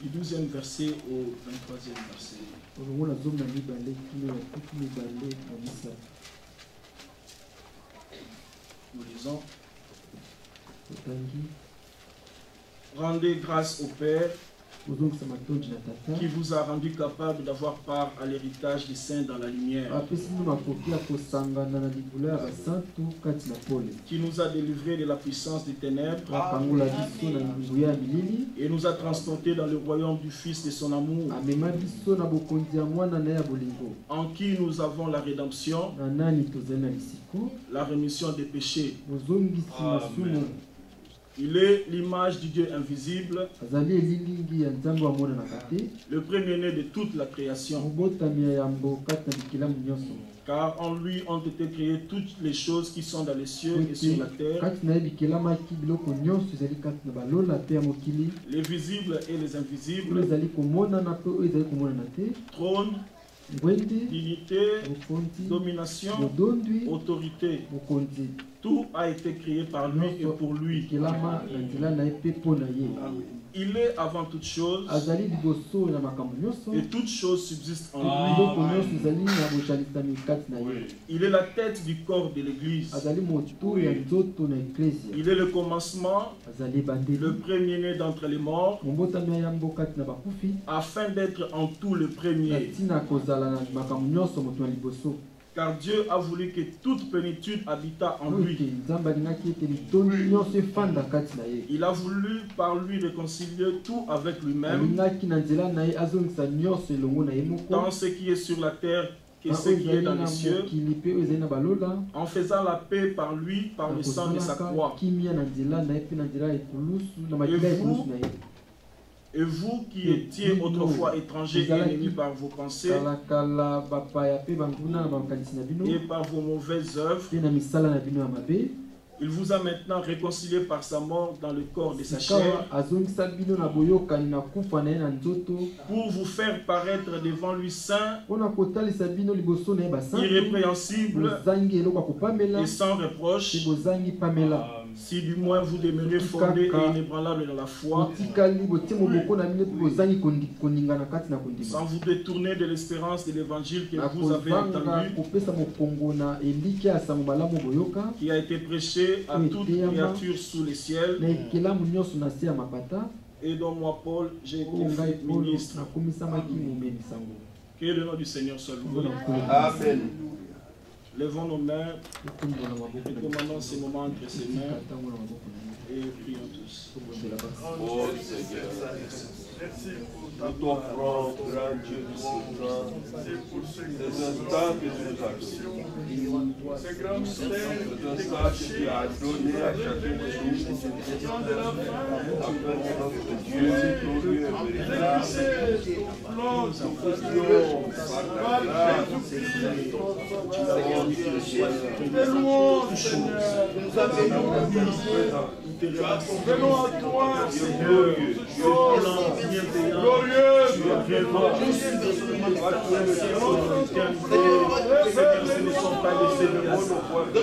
Du 12e verset au 23e verset. Nous lisons. Rendez grâce au Père qui vous a rendu capable d'avoir part à l'héritage des saints dans la lumière, qui nous a délivrés de la puissance des ténèbres et nous a transportés dans le royaume du Fils de son amour, en qui nous avons la rédemption, la rémission des péchés. Amen. Il est l'image du Dieu invisible, le premier-né de toute la création. Car en lui ont été créées toutes les choses qui sont dans les cieux et sur la terre, les visibles et les invisibles, trône, dignité, domination, autorité. Tout a été créé par lui et pour lui. Il est avant toute chose et toute chose subsiste en lui. Il est la tête du corps de l'Église. Il est le commencement, le premier-né d'entre les morts, afin d'être en tout le premier. Car Dieu a voulu que toute plénitude habitât en lui. Il a voulu par lui réconcilier tout avec lui-même, tant ce qui est sur la terre que ce qui est dans les cieux, en faisant la paix par lui, par le sang de sa croix. Et vous qui étiez autrefois étrangers et ennemis par vos pensées et par vos mauvaises œuvres, il vous a maintenant réconcilié par sa mort dans le corps de sa chair pour vous faire paraître devant lui saint, irrépréhensible et sans reproche, si du moins vous demeurez fondés et inébranlables dans la foi, sans vous détourner de l'espérance de l'évangile que vous avez entendu, qui a été prêché à toute créature sous les ciels, et dont moi, Paul, j'ai été fait ministre. Que le nom du Seigneur soit loué. Amen. Levons nos mains et commandons ces moments entre ses mains et prions tous. Oh Seigneur, merci pour t'offrons, grand Dieu du Seigneur, ces instants que tu nous as donnés, ces grands mystères que tu as donné à chacun de nous, afin que notre Dieu, glorieux et véritable, par ta grâce, venons à toi, Seigneur, glorieux, ce ne sont pas des faits de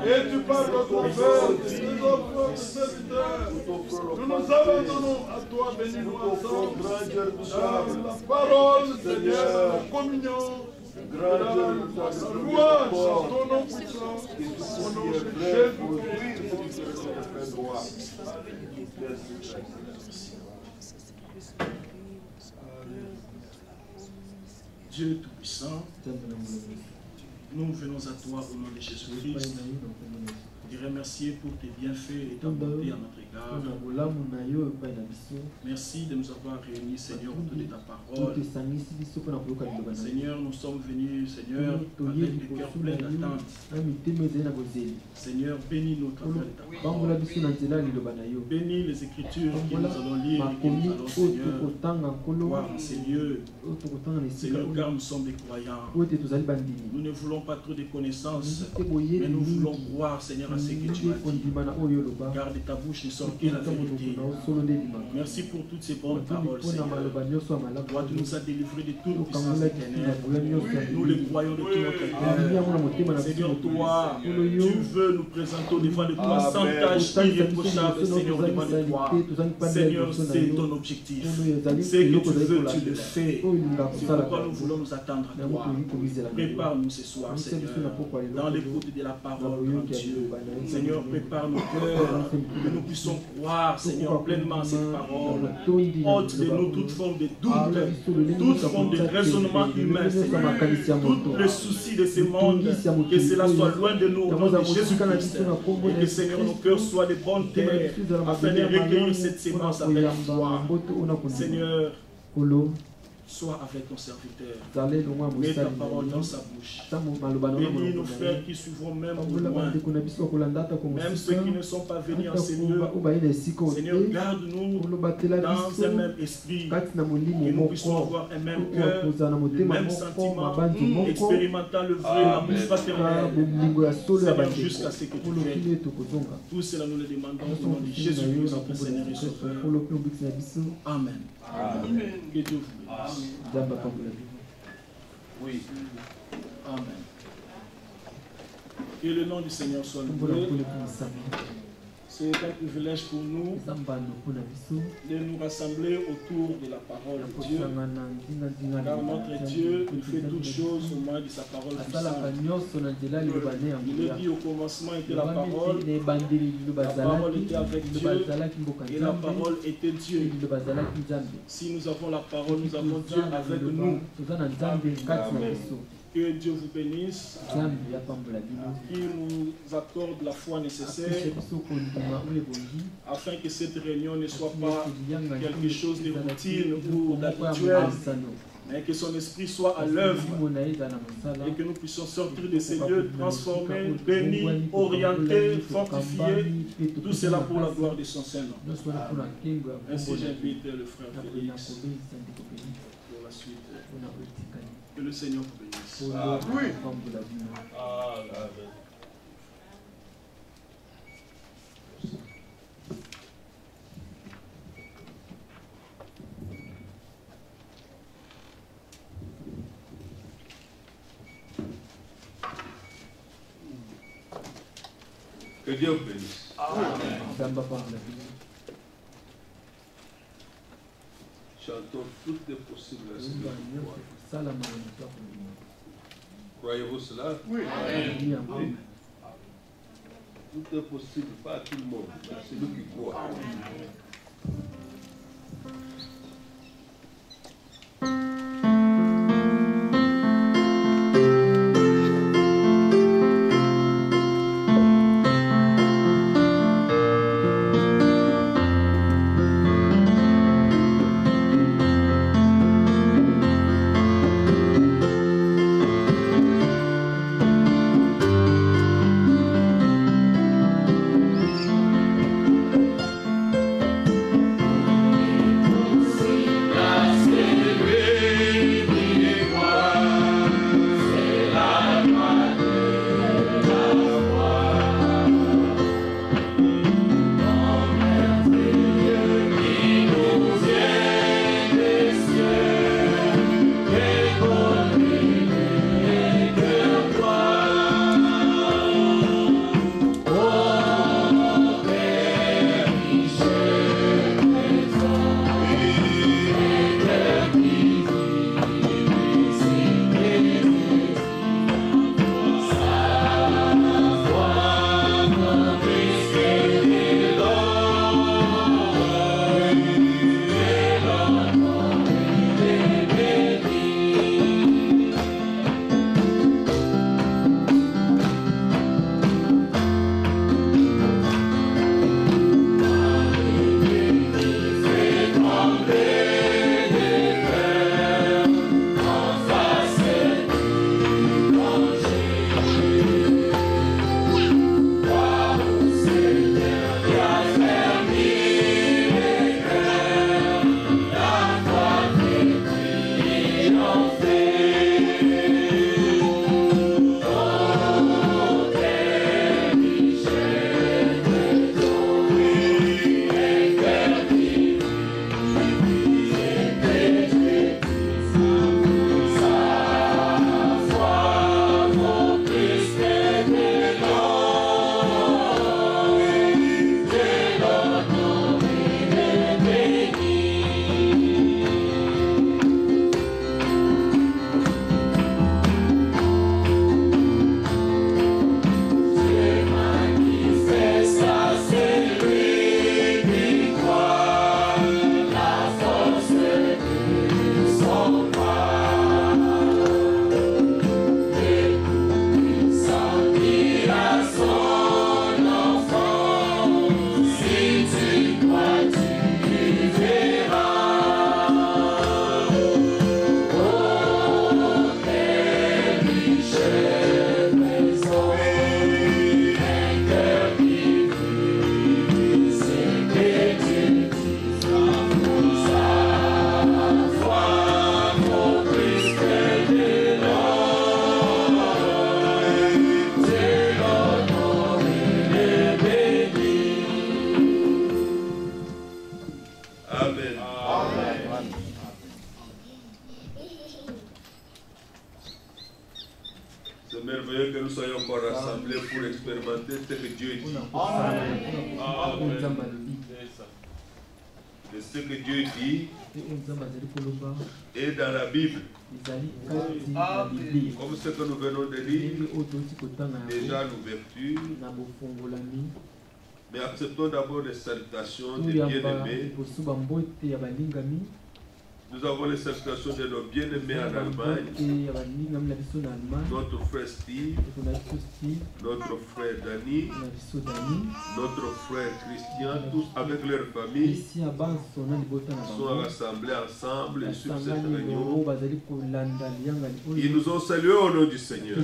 et tu parles à ton Père, nous nous abandonnons à toi, bénis-nous ensemble, la parole, Seigneur, la communion, la louange, ton nom puissant, au nom de Jésus. Dieu Tout-Puissant, nous venons à toi au nom de Jésus-Christ, te remercier pour tes bienfaits et ta bonté à notre égard. Merci de nous avoir réunis, Seigneur, autour de ta parole. Seigneur, nous sommes venus, Seigneur, avec des cœurs pleins d'attente. Seigneur, bénis-nous au travers de ta parole. Bénis les Écritures que nous allons lire et que nous allons, Seigneur, voir en ces lieux. Seigneur, car nous sommes des croyants. Nous ne voulons pas trop de connaissances, mais nous voulons croire, Seigneur, à ce que tu as dit. Car de ta bouche ne sort que la vérité. Merci pour toutes ces bonnes paroles, Seigneur. Toi, tu nous as délivrés de toute puissance des ténèbres. Nous les croyons de tout notre cœur. Seigneur, toi, tu veux nous présenter devant de toi sans tâche irréprochable, Seigneur, devant de toi. Seigneur, c'est ton objectif. C'est que tu veux, tu le fais. C'est pourquoi nous voulons nous attendre à toi. Prépare-nous ce soir, Seigneur, dans l'écoute de la parole, grand Dieu. Seigneur, prépare nos cœurs, que nous puissions puissions croire, Seigneur, pleinement à cette parole. Ôte de nous toute forme de doute, toute forme de raisonnement humain, Seigneur. Tous les soucis de ce monde, que cela soit loin de nous au nom de Jésus-Christ. Et que, Seigneur, nos cœurs soient de bonnes terres, afin de recueillir cette sémence avec foi. Seigneur, sois avec ton serviteur. Mets ta parole dans sa bouche. Bénis nos frères qui suivront même au loin. Même ceux qui ne sont pas venus en ces lieux. Seigneur, garde-nous dans un même esprit. Que nous puissions avoir un même cœur, le même sentiment, expérimentant le vrai amour fraternel. Seigneur, jusqu'à ce que tu viennes. Tout cela nous le demandons au nom de Jésus-Christ, notre Seigneur et Sauveur. Amen. Amen. Que Dieu vous bénisse. Oui. Amen. Que le nom du Seigneur soit loué. C'est un privilège pour nous de nous rassembler autour de la parole de Dieu. Car notre Dieu, il fait toutes choses au moyen de sa parole puissante. Il est dit au commencement était la parole était avec Dieu et la parole était Dieu. Si nous avons la parole, nous avons Dieu avec nous. Amen. Que Dieu vous bénisse, qu'il nous accorde la foi nécessaire afin que cette réunion ne soit pas quelque chose de routine ou d'habituel, mais que son esprit soit à l'œuvre et que nous puissions sortir de ces lieux transformés, bénis, orientés, fortifiés, tout cela pour la gloire de son Saint-Nom. Ainsi j'invite le frère Félix pour la suite. Que le Seigneur vous bénisse. Ah, oui. Ah, que Dieu vous bénisse. Amen. Chantons tout est possible. Croyez-vous cela? Oui. Oui. Tout est possible, pas à tout le monde, mais c'est celui qui croit. ce que Dieu dit. De ce que Dieu dit est dans la Bible. Comme ce que nous venons de lire, déjà l'ouverture. Mais acceptons d'abord les salutations des bien-aimés. Nous avons les salutations de nos bien-aimés en Allemagne. Notre frère Steve, notre frère Danny, notre frère Christian, tous avec leur famille, sont rassemblés ensemble sur cette réunion. Ils nous ont salués au nom du Seigneur.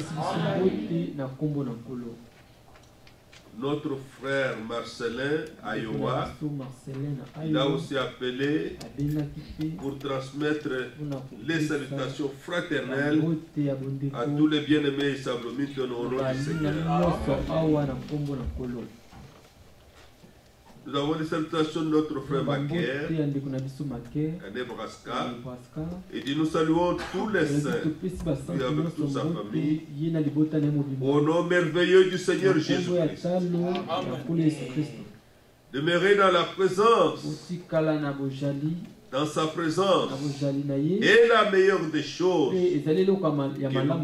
Notre frère Marcelin à Iowa, il a aussi appelé pour transmettre les salutations fraternelles à tous les bien-aimés et sablomites au nom du Seigneur. Nous avons les salutations de notre frère Macaire à Nebraska. Et dit nous saluons tous les saints et avec toute sa famille au nom merveilleux du Seigneur Jésus-Christ. Demeurer dans la présence, dans sa présence, est la meilleure des choses que nous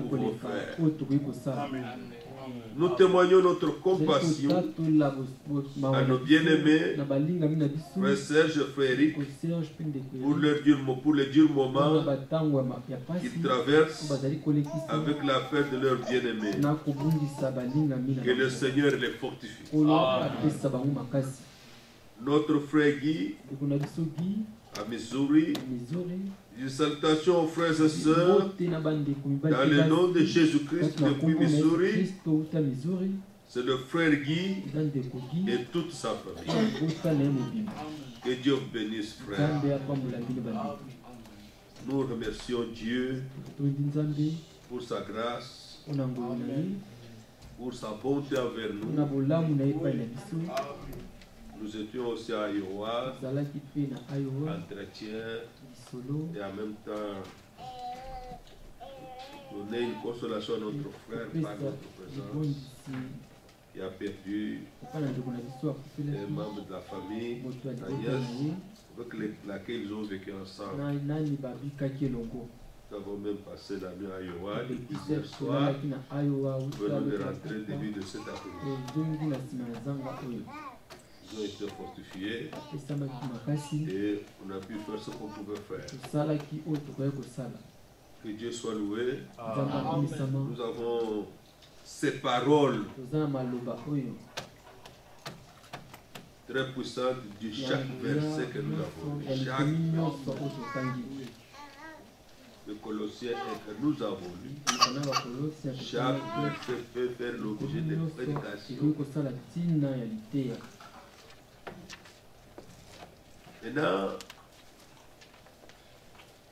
pouvons faire. Nous témoignons notre compassion à nos bien-aimés, frère Serge et frère Eric, pour les durs moments qu'ils traversent avec la fête de leurs bien-aimés. Que le Seigneur les fortifie. Notre frère Guy, à Missouri, une salutation aux frères et sœurs dans le nom de Jésus-Christ depuis Missouri. C'est le frère Guy et toute sa famille. Que Dieu bénisse, frère. Nous remercions Dieu pour sa grâce, pour sa bonté envers nous. Nous étions aussi à Iowa, entretien, et en même temps donner une consolation à notre frère par notre présence qui a perdu un membre de la famille, avec laquelle ils ont vécu ensemble. Nous avons même passé la nuit à Iowa depuis hier soir. Nous venons de rentrer début de cet après-midi. Ils ont été fortifiés et on a pu faire ce qu'on pouvait faire. Que Dieu soit loué. Nous avons ces paroles très puissantes de chaque verset que nous avons lu. Le Colossiens que nous avons lu. Chaque verset peut faire l'objet de prédication. Maintenant,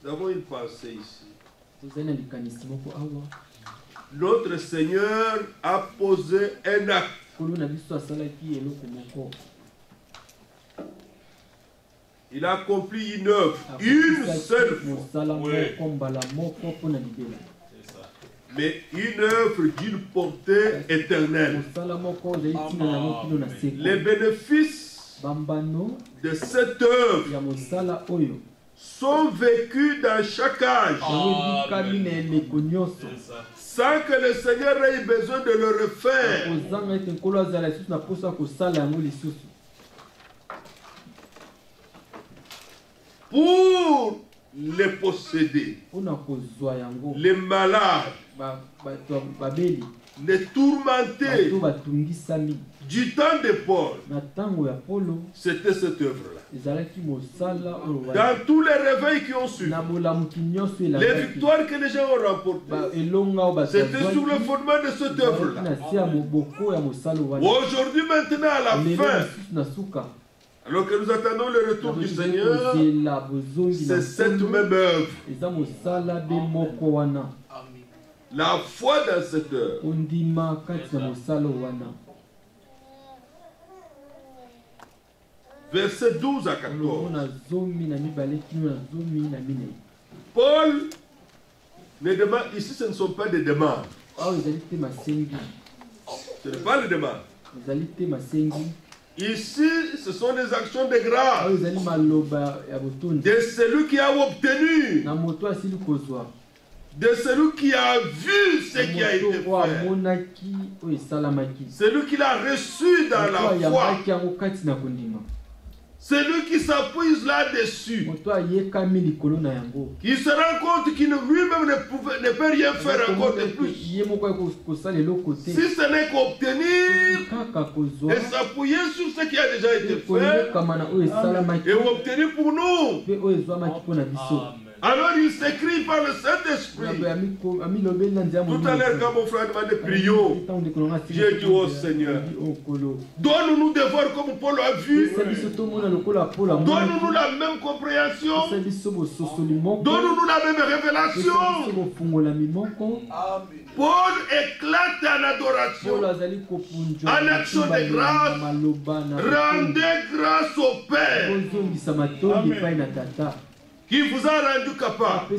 nous avons une pensée ici. Notre Seigneur a posé un acte. Il a accompli une œuvre, une seule fois. Mais une œuvre d'une portée éternelle. Les bénéfices de cette œuvre sont vécus dans chaque âge. Sans que le Seigneur ait besoin de le refaire. Pour les posséder, les malades, les tourmentés, du temps de Paul, c'était cette œuvre-là. Dans tous les réveils qui ont suivi, les victoires que les gens ont remportées, c'était sur le fondement de cette œuvre-là. Aujourd'hui, maintenant, à la fin, alors que nous attendons le retour du Seigneur, c'est cette même œuvre. La foi dans cette œuvre. Versets 12 à 14. Paul ne demande, ici ce ne sont pas des demandes. Ce n'est pas des demandes. Ici, ce sont des actions de grâce de celui qui a obtenu, de celui qui a vu ce qui a été fait, celui qui l'a reçu dans la foi, celui qui s'appuie là-dessus, qui se rend compte qu'il lui-même ne peut rien faire encore de plus. Si ce n'est qu'obtenir et s'appuyer sur ce qui a déjà été fait et obtenir pour nous. Alors il s'écrit par le Saint-Esprit. Tout à l'heure, quand mon frère demandait prions, j'ai dit au Seigneur, donne-nous de voir comme Paul a vu. Donne-nous la même compréhension. Donne-nous la même révélation. Paul éclate en adoration, en action de grâce. Rendez grâce au Père qui vous a rendu capable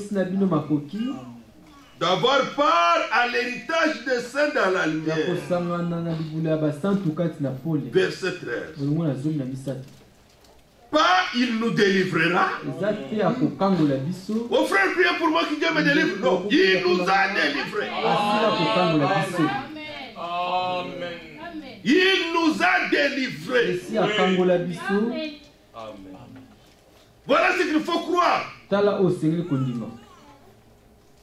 d'avoir part à l'héritage des saints dans la lumière. Verset 13. Pas il nous délivrera. Oh frère, priez pour moi que Dieu me délivre. Non, il nous a délivrés. Amen. Il nous a délivrés. Amen. Voilà ce qu'il faut croire.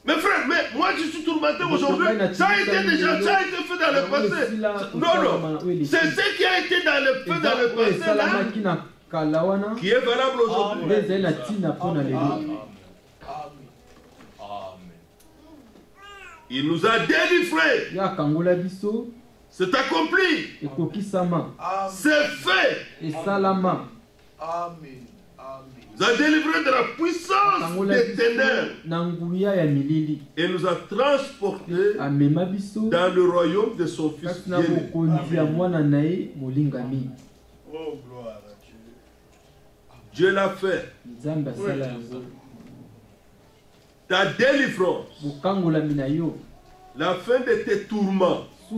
Mais frère, mais moi je suis tourmenté aujourd'hui. Ça a été déjà, ça a été fait dans le passé. Non, non. C'est ce qui a été dans le fait dans le passé là, qui est valable aujourd'hui. Il nous a délivrés. C'est accompli. C'est fait. Amen. Nous a délivrés de la puissance des ténèbres et nous a transportés dans le royaume de son Fils bien-aimé. Oh, gloire à Dieu. Dieu l'a fait. Ta délivrance, la fin de tes tourments, ne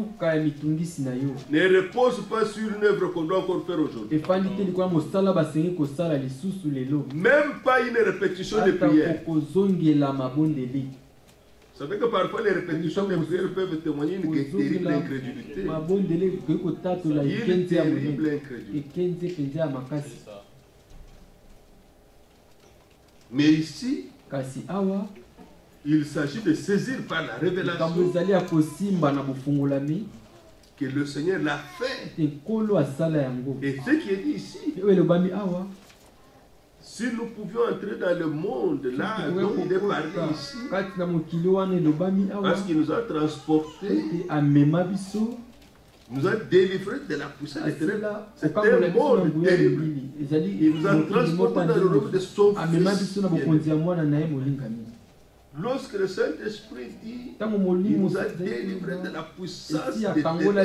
repose pas sur une œuvre qu'on doit encore faire aujourd'hui. Même pas une répétition de prière. Vous savez que parfois les répétitions de prière peuvent témoigner une terrible incrédulité. Une terrible incrédulité. Mais ici, il s'agit de saisir par la révélation que le Seigneur l'a fait. Et ce qui est dit ici, si nous pouvions entrer dans le monde là dont il est parlé ici, parce qu'il nous a transportés, nous a délivrés de la puissance des ténèbres. C'est un monde terrible. Il nous a transportés dans le royaume de son Fils. Lorsque le Saint-Esprit dit, il nous a délivrés de la puissance des ténèbres.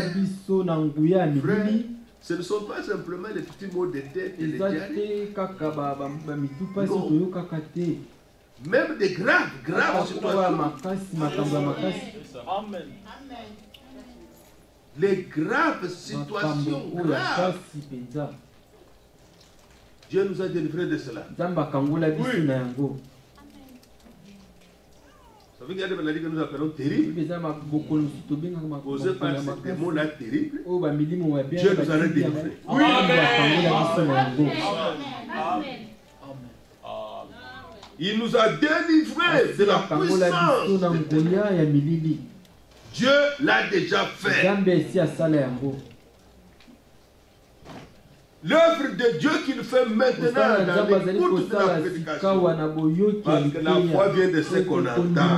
Ce ne sont pas simplement les petits mots de tête et les diarrhées. Non. Même des graves situations. Amen. Les graves situations graves. Dieu nous a délivrés de cela. Oui. Vous savez qu'il y a des maladies que nous appelons terribles. Causées par ces mots-là terribles. Dieu nous en a délivrés. Oui. Amen. Il nous a délivrés de la puissance. Dieu l'a déjà fait. L'œuvre de Dieu qu'il fait maintenant dans l'écoute de la prédication. Parce que la foi vient de ce qu'on entend.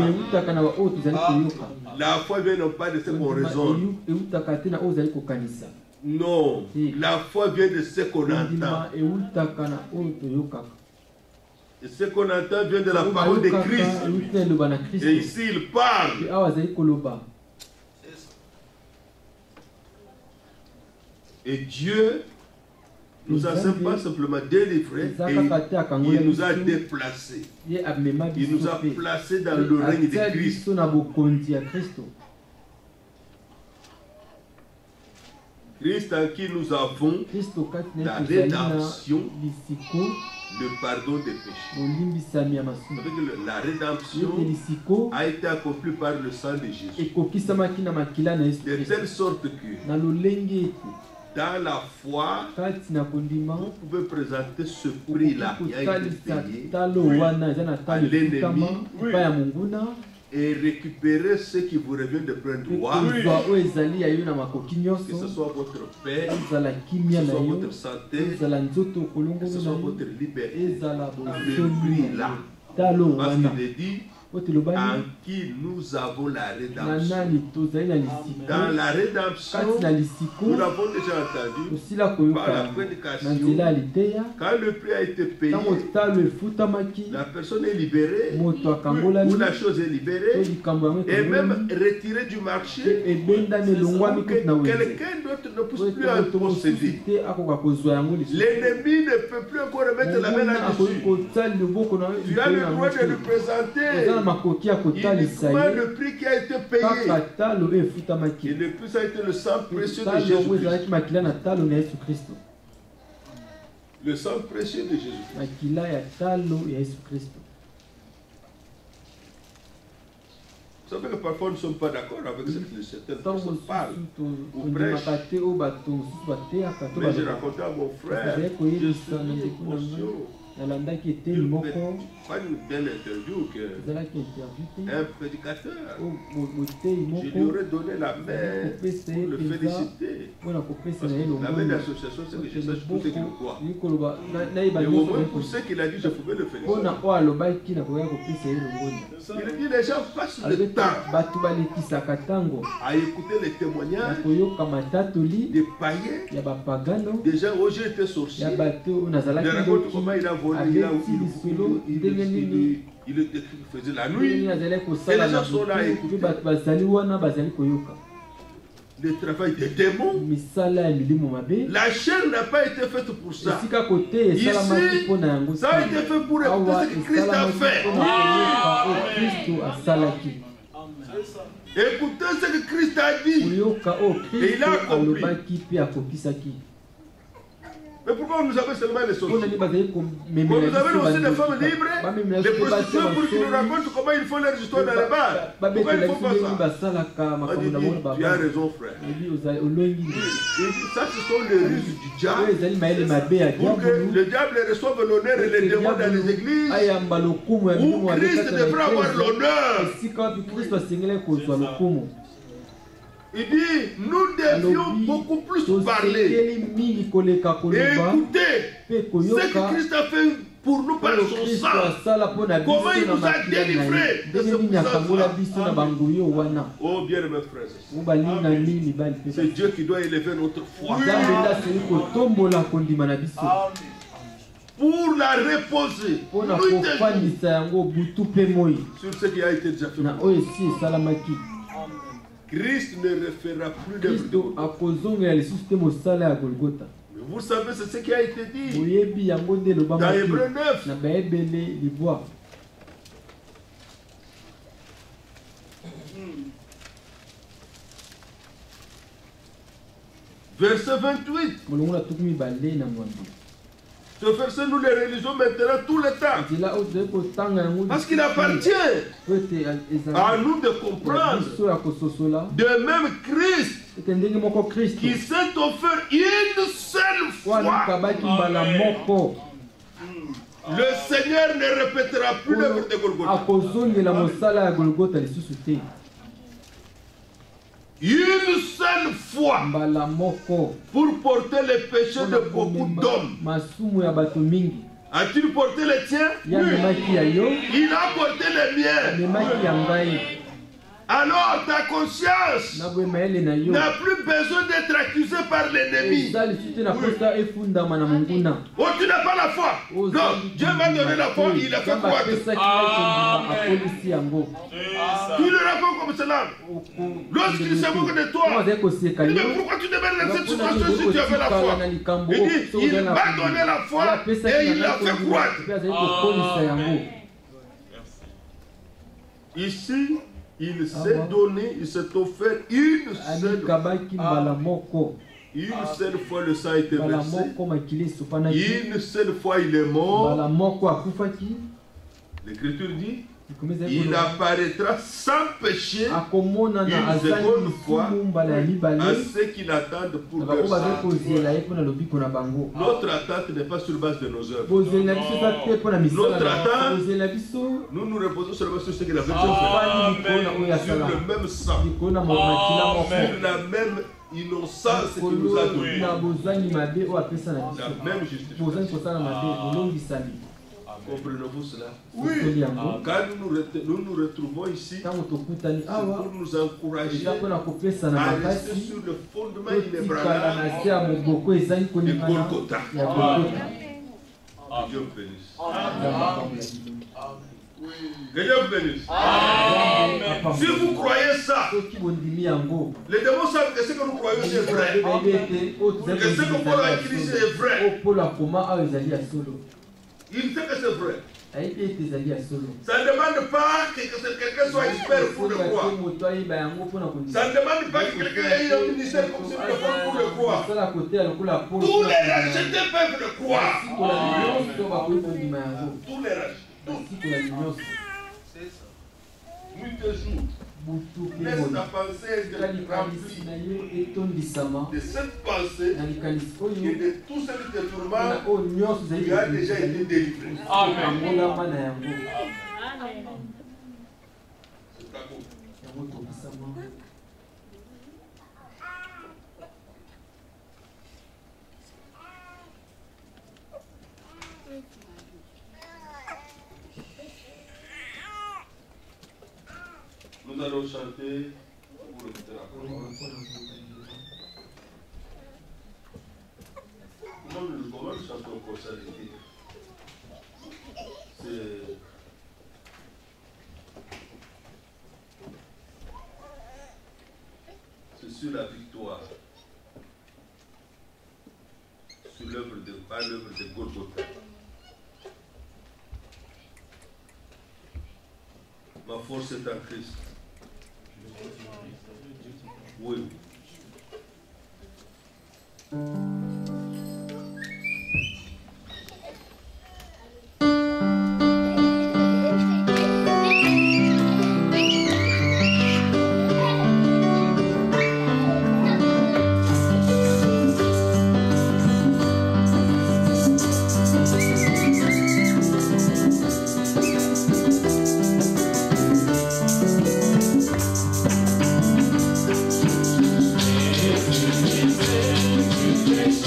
La foi vient non pas de ce qu'on raisonne. Non, la foi vient de ce qu'on entend. Et ce qu'on entend vient de la parole de Christ. Et ici il parle. Et Dieu nous a pas simplement délivrés, et il nous a déplacés. Il nous a placés dans le règne de Christ. Christ en qui nous avons la rédemption, le pardon des péchés. Avec la rédemption a été accomplie par le sang de Jésus. De telle sorte que dans la foi, vous pouvez présenter ce prix-là qui a été payé à l'ennemi et récupérer ce qui vous revient de plein droit, que ce soit votre paix, que ce soit votre santé, que ce soit votre liberté. Le prix-là, parce qu'il est dit en qui nous avons la rédemption. Dans la rédemption, nous l'avons déjà entendu par la prédication. Quand le prix a été payé, la personne est libérée, ou la chose est libérée, et même retirée du marché, pour que quelqu'un d'autre ne puisse plus en posséder. L'ennemi ne peut plus encore remettre la main là-dessus. Tu as le droit de le présenter. Uniquement le prix qui a été payé. Et le plus ça a été le sang précieux de Jésus-Christ. Le sang précieux de Jésus-Christ. Vous savez que parfois nous ne sommes pas d'accord avec ce que certaines personnes parlent ou prêchent. Mais j'ai raconté à mon frère, je suis une émotion. Pas une belle interview un prédicateur, je lui aurais donné la main pour le féliciter. La main d'association, c'est que je sache tout ce qu'il croit. Mais au moins pour ce qu'il a dit, je pouvais le féliciter. Il dit les gens passent le temps à écouter les témoignages des païens, des gens où j'ai été sorcier. Ils racontent comment il a volé, il faisait la nuit. Et les gens sont là à écouter. Le travail des démons. La chaîne n'a pas été faite pour ça. Ici, ça a été fait pour écouter ce que Christ a fait. Écoutez ce que Christ a dit. Et il a accompli. Mais pourquoi nous avons seulement les sorciers? Vous avez aussi des femmes libres, les prostituées pour qu'ils nous racontent comment ils font leur histoire dans les bars. Pourquoi ils ne font pas ça? Tu as raison, frère. Ça, ce sont les ruses du diable. Pour que le diable reçoive l'honneur et les démons dans les églises, où Christ devra avoir l'honneur. Il dit, nous devions beaucoup plus parler et écouter ce que Christ a fait pour nous par son sang. Comment il nous a délivrés de ce puissance-là. Oh bien mes frères, c'est Dieu qui doit élever notre foi. Pour la reposer sur ce qui a été déjà fait. Christ ne refera plus de mais vous savez, c'est ce qui a été dit dans Hébreux 9. Verset 28. Ce verset, nous le réalisons maintenant tout le temps. Parce qu'il appartient à nous de comprendre. De même Christ, qui s'est offert une seule fois. Le Seigneur ne répétera plus l'œuvre de Golgotha. Une seule fois pour porter les péchés de beaucoup d'hommes. As-tu porté les tiens? Oui. Il a porté les miens. Alors ta conscience n'a plus besoin d'être accusée par l'ennemi. Oh, tu n'as pas la foi. Non, Dieu m'a donné la foi, il a fait quoi? Tu le racontes comme cela. Lorsqu'il se moque de toi, il dit, mais pourquoi tu devais laisser cette situation si tu avais la foi? Il dit, il m'a donné la foi et il l'a fait croître. Ici, il s'est donné, il s'est offert une seule fois. Une seule fois le sang a été versé. Une seule fois il est mort. L'Écriture dit, il apparaîtra sans péché une seconde fois à ceux qui l'attendent pour leur salut. Notre attente n'est pas sur base de nos œuvres. Notre attente, nous nous reposons seulement sur ce que la version fait, sur le même sang, sur la même innocence qui nous a donné, la même justification. Comprenez-vous cela? Oui. Quand nous nous retrouvons ici, c'est pour nous encourager à rester sur le fondement inébranlable de Golgotha. Dieu vous bénisse. Que Dieu vous bénisse. Si vous croyez ça, les démons savent que ce que nous croyons c'est vrai. Que ce que Paul a écrit c'est vrai. Il sait que c'est vrai. Ça ne demande pas que quelqu'un soit expert pour le croire. Ça ne demande pas que quelqu'un ait un ministère comme celui de Paul pour le croire. Tous les rachetés peuvent le croire. Tous les rachetés. C'est ça. Nuit et jour. Laisse ta pensée être remplie de cette pensée et de tout ce qui te tourmente, tu as déjà été délivré. Amen. C'est ta faute. Nous allons chanter pour écouter la parole. Comment nous chantons au concert d'été? C'est sur la victoire, sur l'œuvre de Golgotha. Ma force est en Christ. Oui. Yes.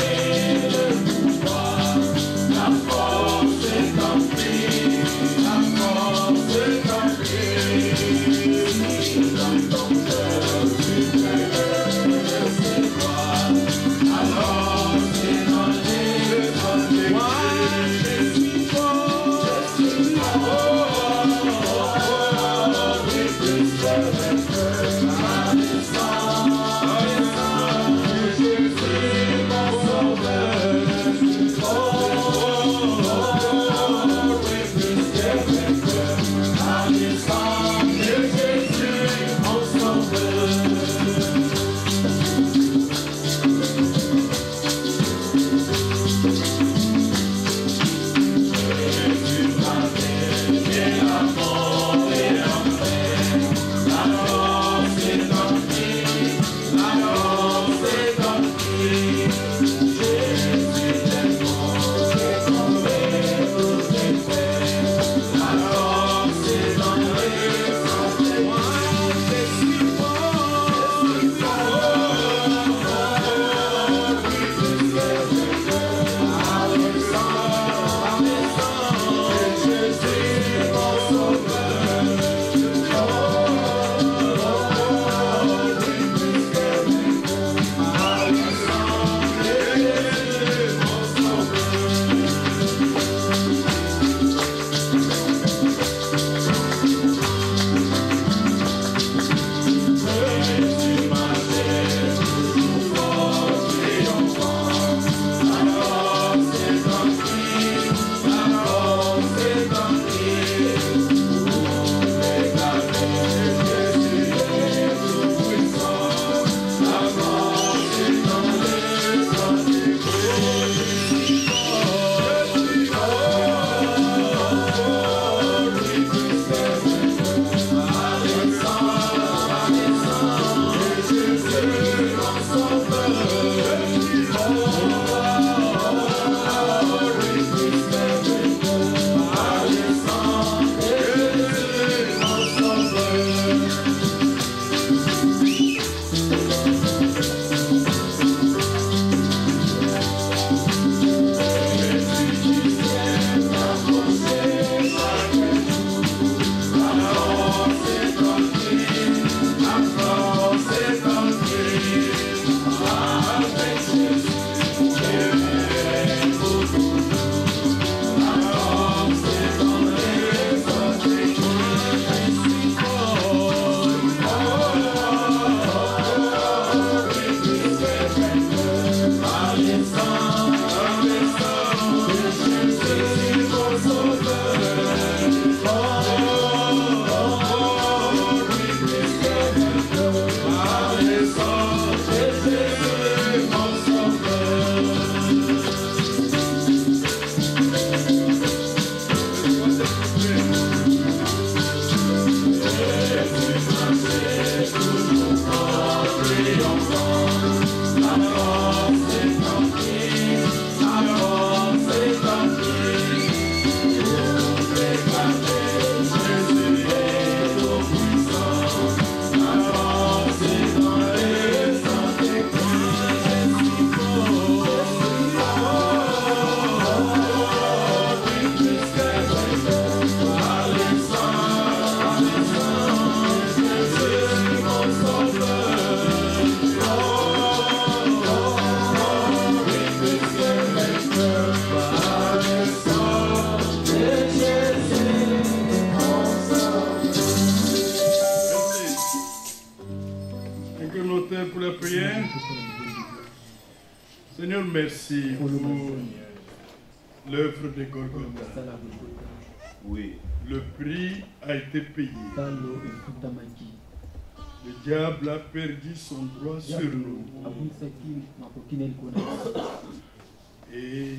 merci pour l'œuvre de Golgotha. Oui. Le prix a été payé. Le diable a perdu son droit sur nous. Et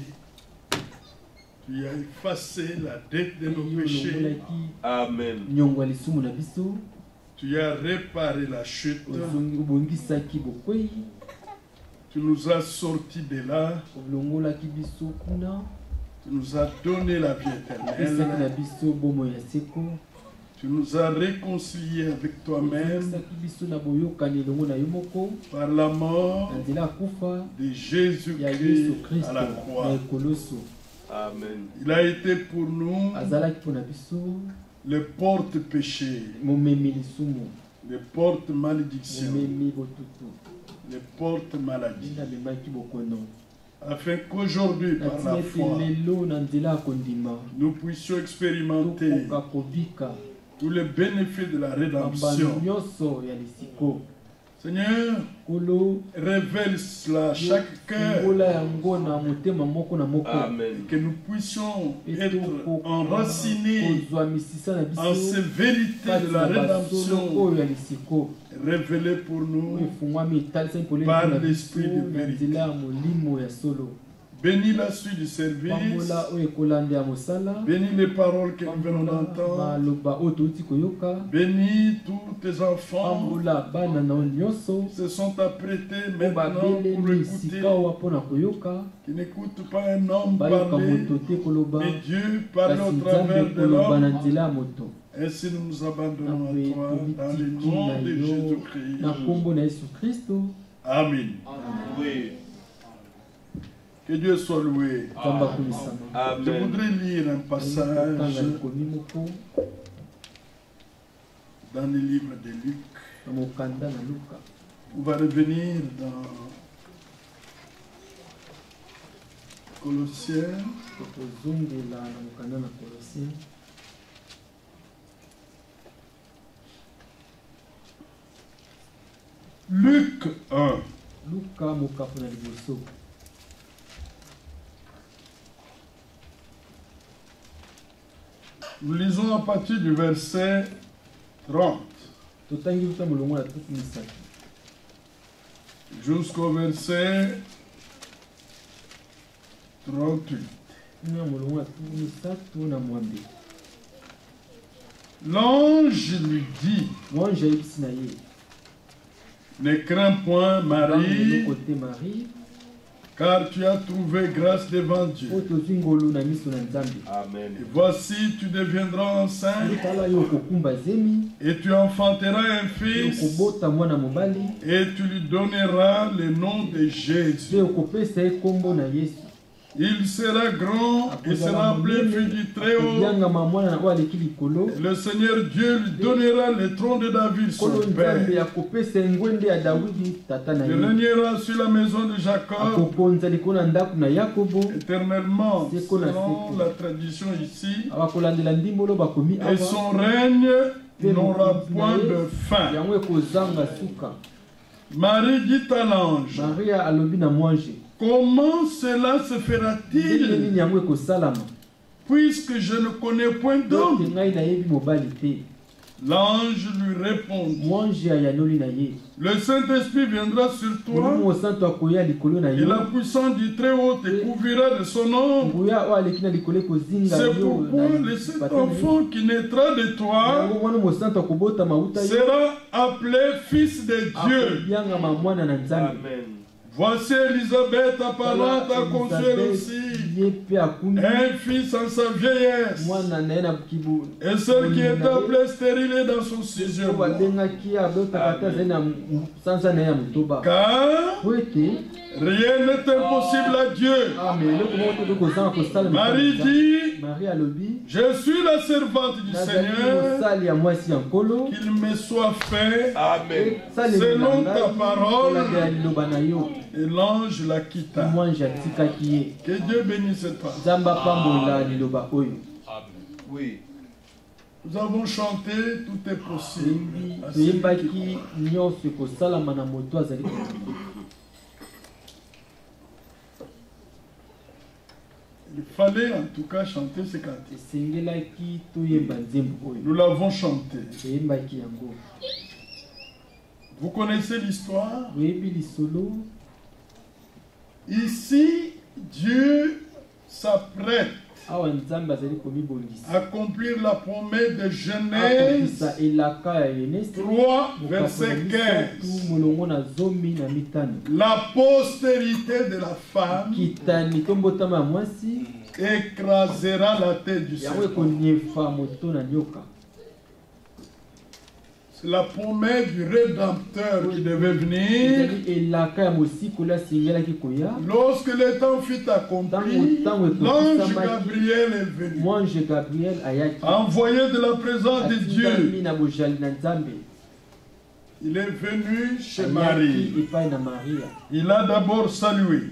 tu as effacé la dette de nos péchés. Amen. Tu as réparé la chute. Tu nous as sortis de là. Tu nous as donné la vie éternelle. Tu nous as réconciliés avec toi-même par la mort de Jésus-Christ à la croix. Amen. Il a été pour nous le porte-péché, le porte-malédiction, le porte-maladie. Afin qu'aujourd'hui, par la foi, nous puissions expérimenter tous les bénéfices de la rédemption. Seigneur, révèle cela à chaque cœur. Amen. Que nous puissions être enracinés en ces vérités de la rédemption révélées pour nous par l'Esprit de vérité. Bénis la suite du service. Bénis les paroles que nous venons d'entendre. Bénis tous tes enfants qui se sont apprêtés maintenant pour écouter, qui n'écoutent pas un homme parler, mais Dieu parle au travers de l'homme. Ainsi nous nous abandonnons à toi dans le nom de Jésus-Christ. Amen. Oui. Que Dieu soit loué. Amen. Je voudrais lire un passage dans le livre de Luc. On va revenir dans Colossiens. Luc 1. Nous lisons à partir du verset 30 jusqu'au verset 38. L'ange lui dit: ne crains point, Marie, car tu as trouvé grâce devant Dieu. Amen. Et voici, tu deviendras enceinte et tu enfanteras un fils et tu lui donneras le nom de Jésus. Il sera grand et sera appelé Fils du Très-Haut. Le Seigneur Dieu lui donnera le trône de David, son père. Il régnera sur la maison de Jacob éternellement, selon la tradition ici. Et son règne n'aura point de fin. Marie dit à l'ange: comment cela se fera-t-il, puisque je ne connais point d'homme? L'ange lui répondit: le Saint-Esprit viendra sur toi et la puissance du Très-Haut te couvrira de son ombre. C'est pourquoi cet enfant qui naîtra de toi sera appelé Fils de Dieu. Amen. Voici Élisabeth apparente à conçu aussi un fils en sa vieillesse, et celle qui était appelée stérile est dans son sixième mois. Car rien n'est impossible à Dieu. Marie dit: je suis la servante du Seigneur, qu'il me soit fait selon ta parole. Et l'ange la quitta. Que Dieu bénisse cette parole. Oui. Nous avons chanté tout est possible. Il fallait en tout cas chanter ce cantique. Nous l'avons chanté. Vous connaissez l'histoire? Ici, Dieu s'apprête à accomplir la promesse de Genèse 3, verset 15. La postérité de la femme écrasera la tête du serpent. C'est la promesse du Rédempteur qui devait venir. Lorsque le temps fut accompli, l'ange Gabriel est venu, envoyé de la présence de Dieu. Il est venu chez Marie. Il a d'abord salué.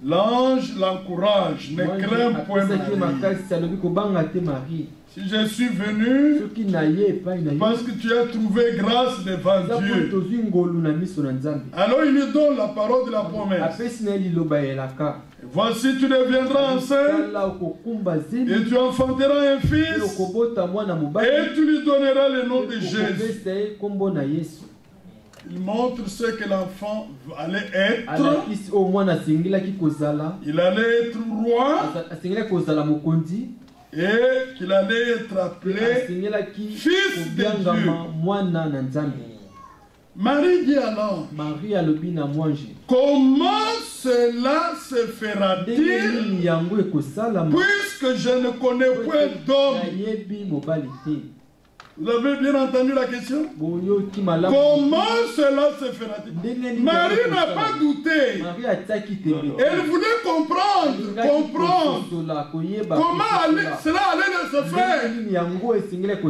L'ange l'encourage, ne crains point Marie. Si je suis venu, parce que tu as trouvé grâce devant Dieu. Alors il lui donne la parole de la promesse. Voici, tu deviendras enceinte et tu enfanteras un fils et tu lui donneras le nom de Jésus. Il montre ce que l'enfant allait être. Il allait être roi et qu'il allait être appelé fils de Dieu. Marie dit alors, comment cela se fera-t-il puisque je ne connais point d'homme? Vous avez bien entendu la question? Comment cela se fera-t-il? Marie n'a pas douté. Elle voulait comprendre comment cela allait se faire.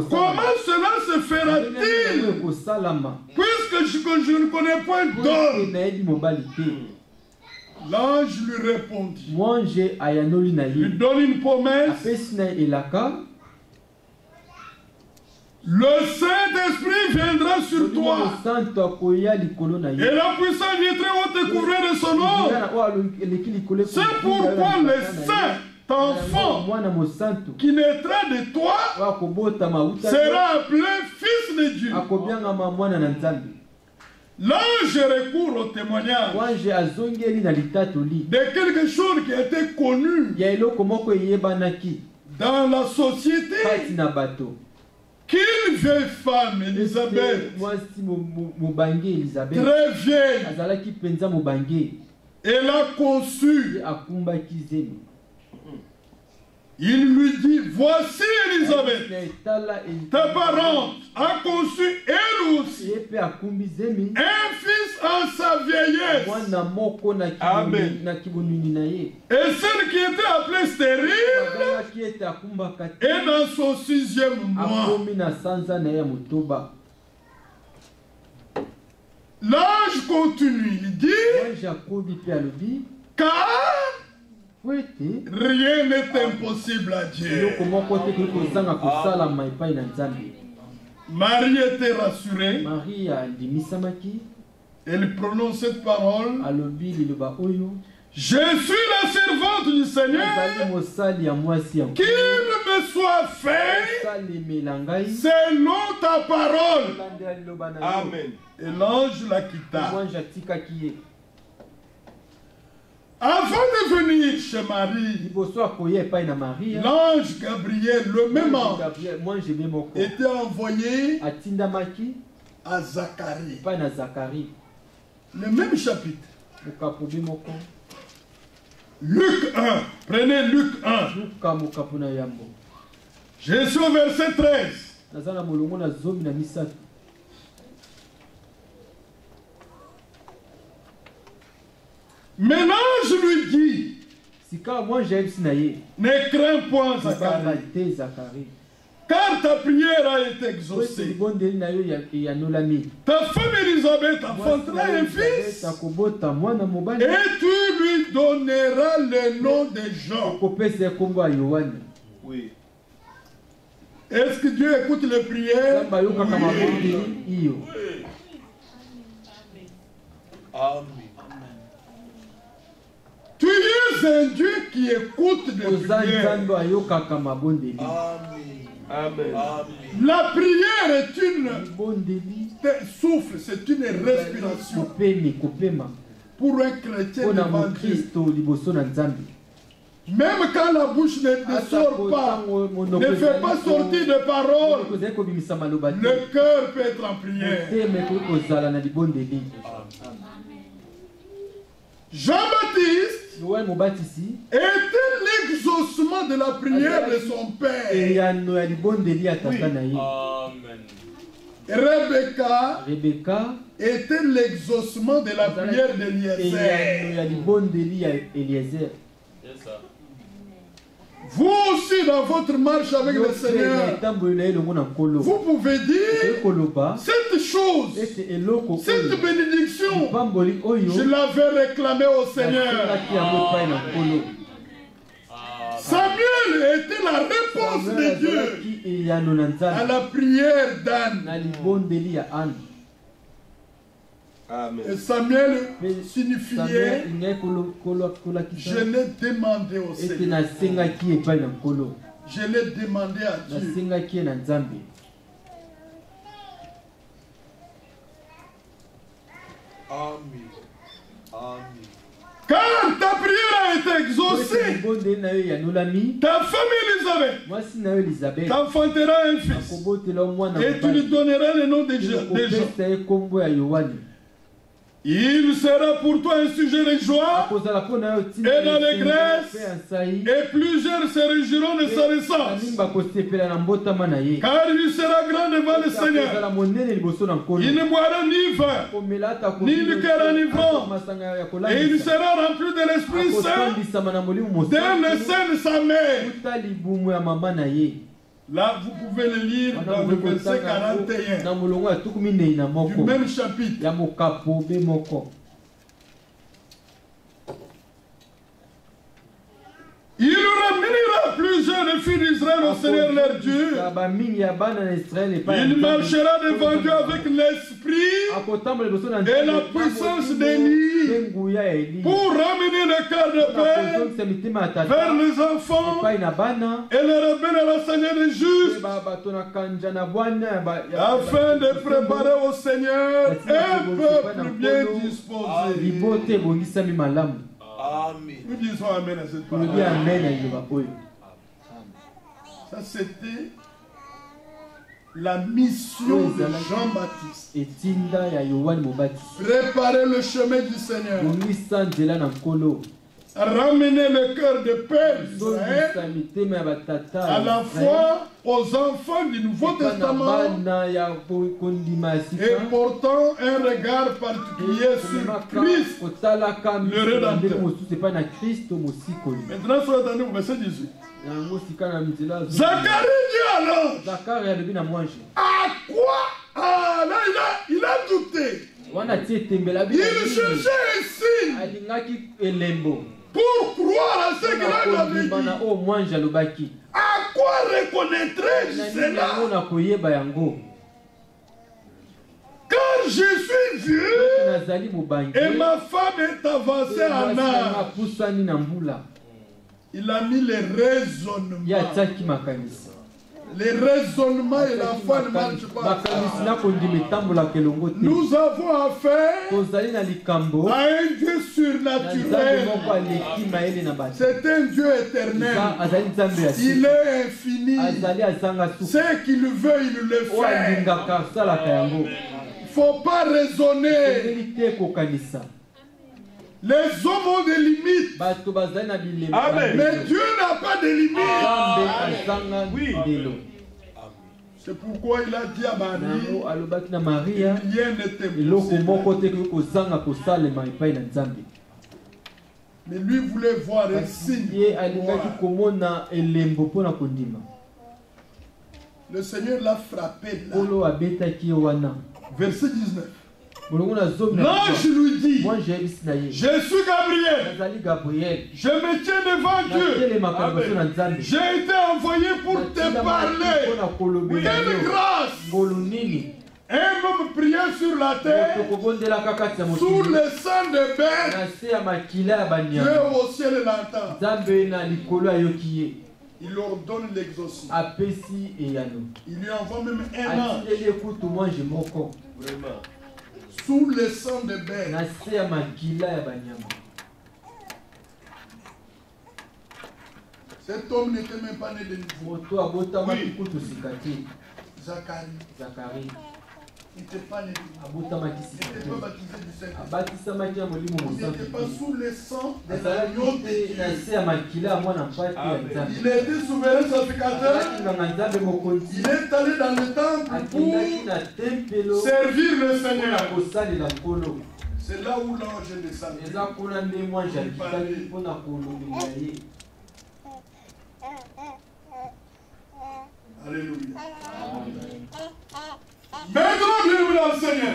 Comment cela se fera-t-il puisque je ne connais point d'homme? L'ange lui répondit. Lui donne une promesse. Le Saint-Esprit viendra sur toi. Et la puissance viendra te couvrir de son nom. C'est pourquoi le Saint-Enfant qui naîtra de toi sera appelé Fils de Dieu. L'ange recourt au témoignage de quelque chose qui a été connu dans la société. Qu'une vieille femme, Élisabeth, très vieille, elle a conçu. Il lui dit, voici Élisabeth, ta parente a conçu elle aussi un fils en sa vieillesse. Amen. Et celle qui était appelée stérile est dans son 6e mois. L'ange continue, il dit, car rien n'est impossible à Dieu. Marie était rassurée. Elle prononce cette parole. Je suis la servante du Seigneur. Qu'il me soit fait selon ta parole. Amen. Et l'ange la quitta. Avant de venir chez Marie, l'ange Gabriel, le même ange, était envoyé à Zacharie. Le même chapitre. Luc 1. Prenez Luc 1. Je suis au verset 13. Maintenant, je lui dis, ne crains point, Zacharie, car ta prière a été exaucée. Ta femme Élisabeth enfantera un fils, et tu lui donneras le nom de Jean. Oui. Est-ce que Dieu écoute les prières? Oui. Amen. Tu es un Dieu qui écoute les prières. Amen. La prière est une souffle, c'est une respiration pour un chrétien devant Dieu. Même quand la bouche ne sort pas, ne fait pas sortir de paroles, le cœur peut être en prière. Jean-Baptiste était l'exaucement de la prière de son père. Rebecca était l'exaucement de la prière d'Eliezer. Vous aussi, dans votre marche avec le Seigneur, vous pouvez dire cette chose, cette bénédiction, je l'avais réclamée au Seigneur. Samuel était la réponse de Dieu à la prière d'Anne. Et Samuel signifiait je l'ai demandé au Seigneur. Je l'ai demandé à Dieu. Amen. Amen. Car ta prière a été exaucée. Ta femme Élisabeth t'enfantera un fils. Et tu lui donneras le nom de Jean. Il sera pour toi un sujet de joie et d'allégresse, et plusieurs se réjouiront de sa naissance. Car il sera grand devant le Seigneur. Il ne boira ni vin, ni liqueur enivrant, et il sera rempli de l'Esprit Saint dès le sein de sa mère. Là, vous pouvez le lire dans le verset 41 du même chapitre. Il ramènera plusieurs filles d'Israël au Seigneur leur Dieu. Il marchera devant Dieu avec l'esprit et la puissance d'Élie pour ramener le cœur de père vers les enfants et les rebelles à la Seigneur des justes, afin de préparer au Seigneur un peuple bien disposé. Amen. Nous disons Amen à cette parole. Ça, c'était la mission de Jean-Baptiste. Préparer le chemin du Seigneur. Ramener le cœur de Père d'Israël à la fois aux enfants du Nouveau Testament et portant un regard particulier sur Christ, le Rédempteur. Maintenant, soyez attendez au verset 18. Zacharie dit alors, à quoi? Ah, là, il a douté. Il cherchait un signe pour croire à ce qu'il avait dit. À quoi reconnaîtrais-je cela? Car je suis vieux et ma femme est avancée en âge. Il a mis les raisonnements. Les raisonnements et la foi ne marchent pas. Nous avons affaire à un Dieu surnaturel. C'est un Dieu éternel. Il est infini. Ce qu'il veut, il le fait. Il ne faut pas raisonner. Les hommes ont des limites. Amen. Mais Dieu n'a pas de limites. Oui. C'est pourquoi il a dit à Marie, rien n'était possible. Mais lui voulait voir un signe. Le Seigneur l'a frappé là. Verset 19. L'ange lui dit, je suis Gabriel, je me tiens devant Dieu, j'ai été envoyé pour te parler. Quelle grâce Un homme priait sur la terre, sous le sang de bête. Dieu au ciel l'entend. Il leur donne l'exaucement. Il lui envoie même un ange. Sous le sang de bête. Cet homme n'était même pas né de nouveau. Oui. Zacharie. Il n'était pas né de nouveau. Il n'était pas baptisé du Saint-Esprit. Il n'était pas sous le sang de l'agneau de Dieu. Il était souverain sacrificateur. Il est allé dans le temple pour servir le Seigneur. C'est là où l'ange est descendu. Alléluia. Maintenant, bienvenue dans le Seigneur.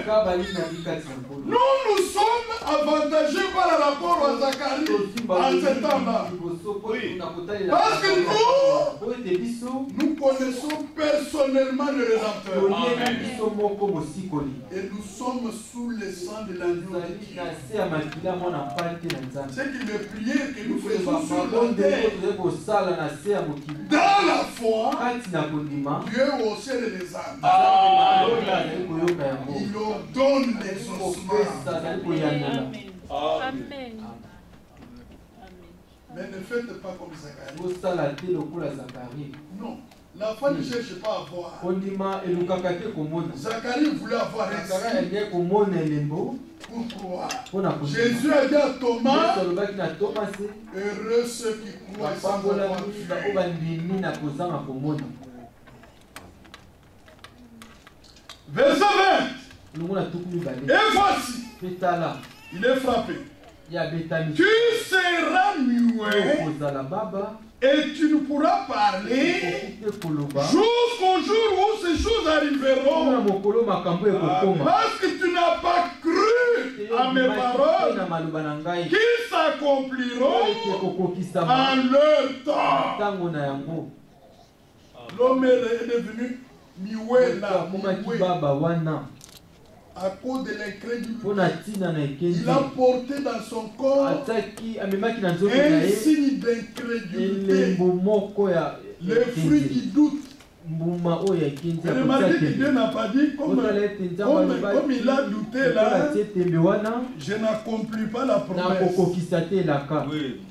Nous sommes avantagés par rapport à Zacharie en ce temps-là. Parce que nous connaissons personnellement le Rédempteur. Et nous sommes sous le sang de l'agneau. C'est qu'il est prié que nous faisons sur la terre. Dans la foi, Dieu au ciel et les âmes. Il leur donne l'exaucement. Amen. Mais ne faites pas comme Zacharie. Non. L'enfant ne cherche pas à voir. Zacharie voulait avoir un pour croire. Jésus a dit à Thomas, heureux ceux qui croient sans avoir vu. Verset 20. Et voici, il est frappé. Tu seras muet et tu ne pourras parler jusqu'au jour où ces choses arriveront. Parce que tu n'as pas cru à mes paroles qui s'accompliront en leur temps. L'homme est devenu muet là, à cause de l'incrédulité. Il a porté dans son corps un signe d'incrédulité, le fruit du doute. Remarquez que Dieu n'a pas dit comme il a douté là, je n'accomplis pas la promesse. Oui.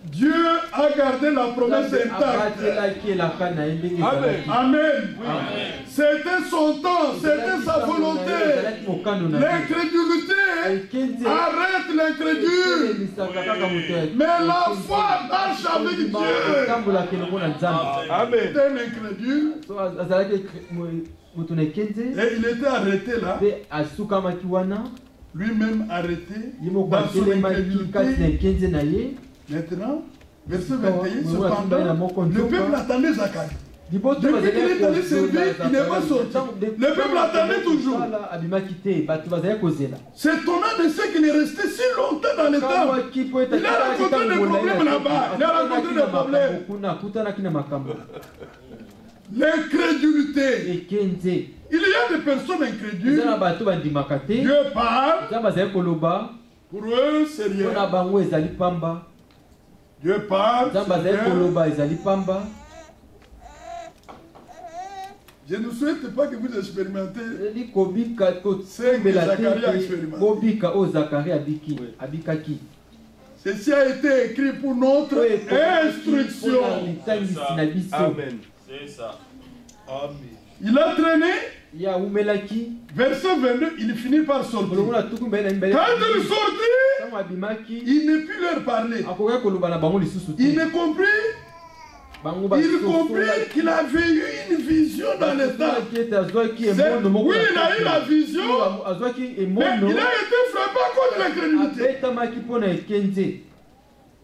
Dieu a gardé la promesse intacte. Amen. Amen. C'était son temps, c'était sa volonté. L'incrédulité arrête l'incrédule. Mais la foi marche avec Dieu. Amen. C'était un incrédule. Et il était arrêté là. Lui-même arrêté dans son incrédulité. Maintenant, verset 21, cependant, le peuple attendait Zacharie. Depuis qu'il est allé servir, il n'est pas sorti. Le peuple attendait toujours. C'est étonnant de ce qu'il est resté si longtemps dans le temple. Il a rencontré des problèmes là-bas. Il a rencontré des problèmes. L'incrédulité. Il y a des personnes incrédules. Dieu parle. Pour eux, c'est rien. Dieu parle. Je ne souhaite pas que vous expérimentez ce que Zacharie a expérimenté. Ceci a été écrit pour notre instruction. Amen. C'est ça. Amen. Il a traîné. Verset 22, il finit par sortir. Quand il sortit, il ne put leur parler. Il ne comprit. Il comprit qu'il avait eu une vision dans le temps. Oui, il a eu la vision, mais il a été frappé à cause de l'incrédulité.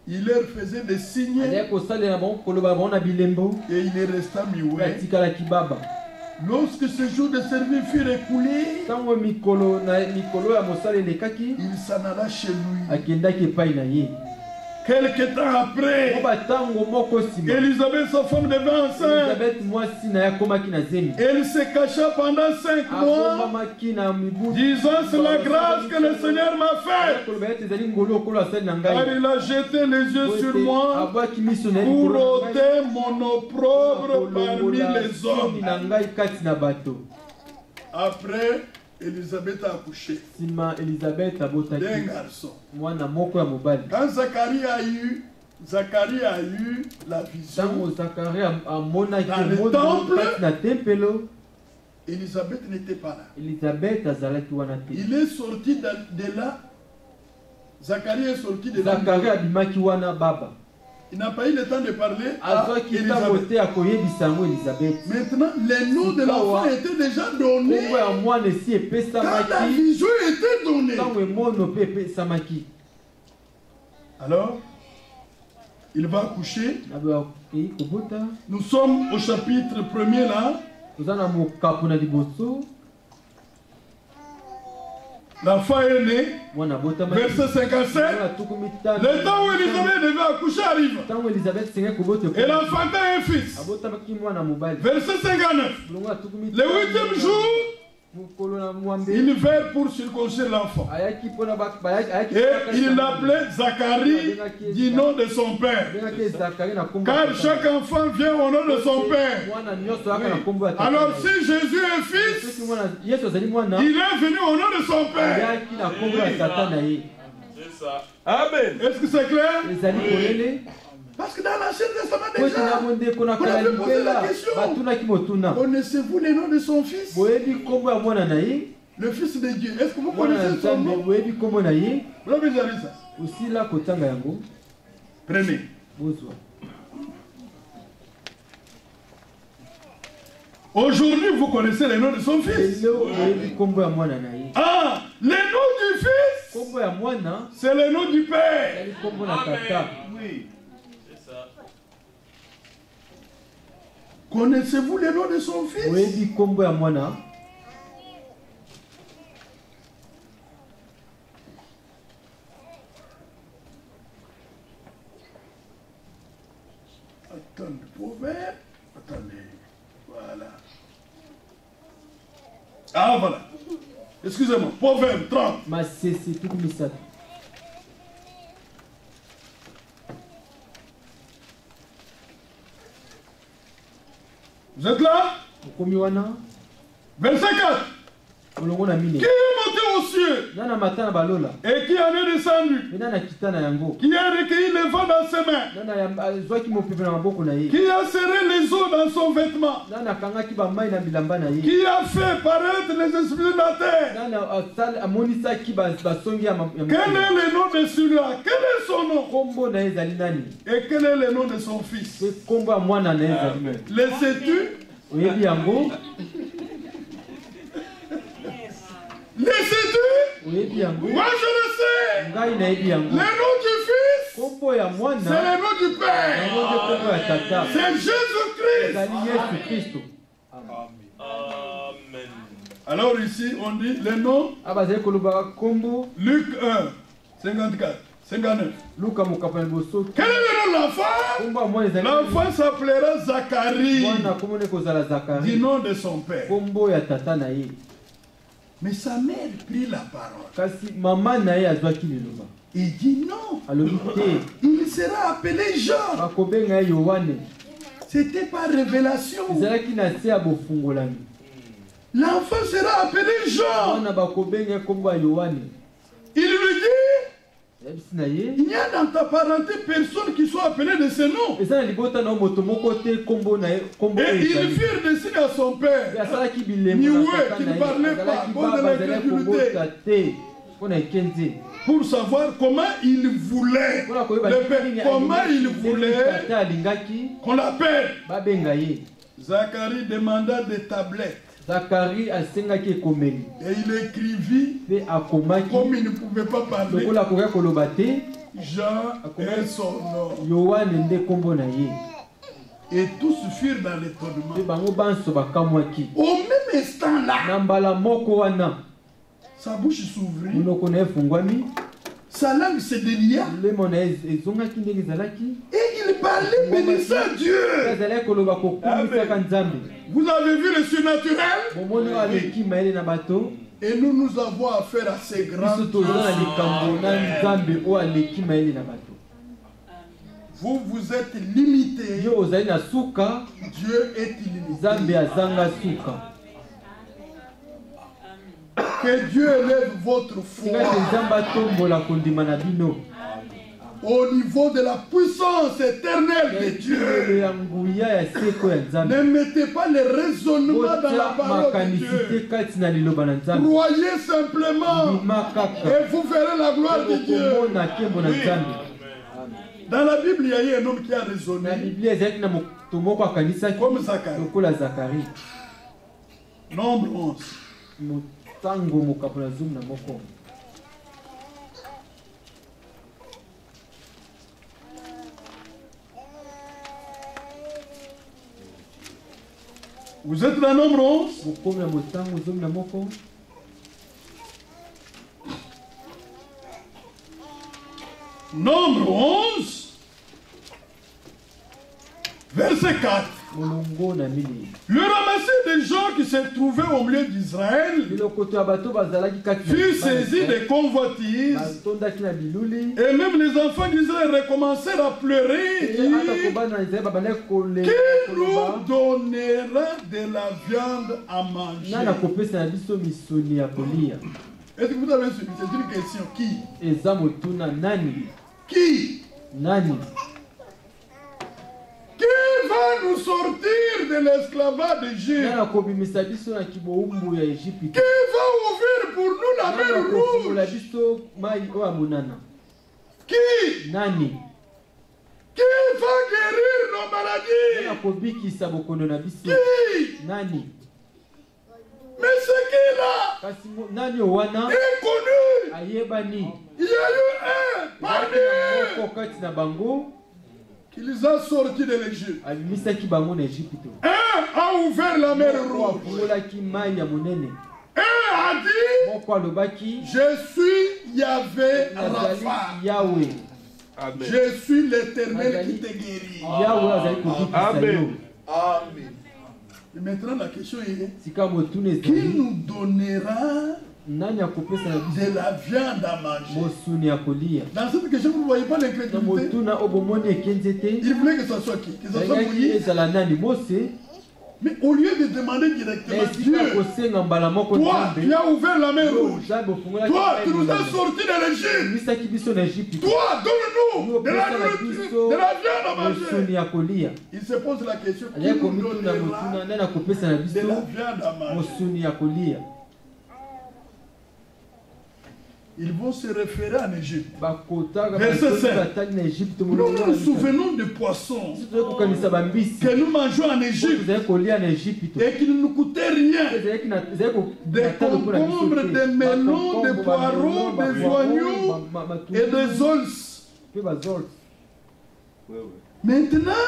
Il leur faisait des signes et il est resté muet. Lorsque ce jour de service fut écoulé, il s'en alla chez lui. Quelque temps après, Élisabeth, sa femme, devint enceinte. Elle se cacha pendant 5 mois, disant: c'est la grâce que le Seigneur m'a faite. Car il a jeté les yeux sur moi pour ôter mon opprobre parmi les hommes. Après, Élisabeth a accouché d'un garçon. Quand Zacharie a eu la vision dans le temple, Élisabeth n'était pas là. Il est sorti de là. Zacharie est sorti de là. Il n'a pas eu le temps de parler à Élisabeth. Maintenant, les noms de l'enfant étaient déjà donnés. Quand la vision était donnée. Alors, il va accoucher. Nous sommes au chapitre 1er là. L'enfant est né, verset 57. Le temps où Élisabeth devait accoucher arrive. Et l'enfant a un fils. Verset 59. Le 8e jour, il vint pour circoncire l'enfant. Et il l'appelait Zacharie du nom de son père. Car chaque enfant vient au nom de son père. Alors si Jésus est fils, il est venu au nom de son père. Amen. Est-ce que c'est clair? Parce que dans l'Ancien Testament déjà, on avait posé la question. Connaissez-vous les noms de son fils? Le fils de Dieu. Est-ce que vous connaissez son nom? Prenez. Aujourd'hui, vous connaissez les noms de son fils. Ah, les noms du fils, c'est le nom du père. Oui. Connaissez-vous le nom de son fils? Attendez, Proverbe. Attendez. Voilà. Ah, voilà. Excusez-moi. Proverbe 30. Vous êtes là? Verset 4. Qui est monté aux cieux et qui en est descendu, qui a recueilli le vent dans ses mains, qui a serré les eaux dans son vêtement, qui a fait paraître les esprits de la terre. Quel est le nom de celui-là? Quel est son nom? Et quel est le nom de son fils? Le sais-tu? Le sais-tu? Moi je le sais. Le nom du fils, c'est le nom du père. C'est Jésus-Christ. Amen. Alors ici on dit le nom. Luc 1, 54. 59. Quel est le nom de l'enfant? L'enfant s'appellera Zacharie, du nom de son père. Mais sa mère prit la parole. Il dit non. Il sera appelé Jean. C'était par révélation. L'enfant sera appelé Jean. Il lui dit: il n'y a dans ta parenté personne qui soit appelé de ce nom. Et ils firent des signes à son père. Nioué, qui ne parlait pas, à cause de l'incrédulité. Pour savoir comment il voulait, le père, comment il voulait qu'on l'appelle. Zacharie demanda des tablettes. Et il écrivit, comme il ne pouvait pas parler, Jean est son nom. Et tous furent dans l'étonnement. Au même instant là, sa bouche s'ouvrit, Sa langue c'est Delia. Et il parlait bénissant Dieu. Vous avez vu le surnaturel? Et nous avons affaire à ces grands. Vous êtes limité. Dieu est illimité. Que Dieu élève votre foi au niveau de la puissance éternelle de Dieu. Ne mettez pas les raisonnements dans la parole de Dieu. Croyez simplement et vous verrez la gloire de Dieu. Oui. Dans la Bible, il y a eu un homme qui a raisonné comme Zacharie. Nombre 11. Vous êtes dans Nombre 11? Nombre 11, verset 4. Le ramassis des gens qui se trouvaient au milieu d'Israël fut saisi des convoitises, et même les enfants d'Israël recommencèrent à pleurer. Qui nous donnera de la viande à manger? Est-ce que vous avez suivi? C'est une question. Qui? Qui? Qui va nous sortir de l'esclavage d'Égypte? Qui va ouvrir pour nous la mer rouge? Qui? Qui va guérir nos maladies? Qui? Mais ce qui est là, inconnu. Il y a eu un parmi qui les a sortis de l'Égypte. Un a ouvert la mer rouge. Un a dit, je suis Yahvé Rapha. Je suis l'Éternel qui te guérit. Amen. Amen. Et maintenant la question est, qui nous donnera de la viande à manger? Dans cette question, vous ne voyez pas l'incrédulité. Il voulait que ça soit qui? Que ça soit Moïse. Mais au lieu de demander directement Dieu, toi, tu as ouvert la mer rouge. Toi, tu nous as sortis de l'Égypte. Toi, donne-nous de la viande à manger. Il se pose la question, qui nous donnera de la viande à manger? Ils vont se référer en Égypte. Verset 5. Nous nous souvenons des poissons que nous mangeons en Égypte et qui ne nous coûtaient rien. Des concombres, des melons, des poireaux, des oignons et des ols. Maintenant,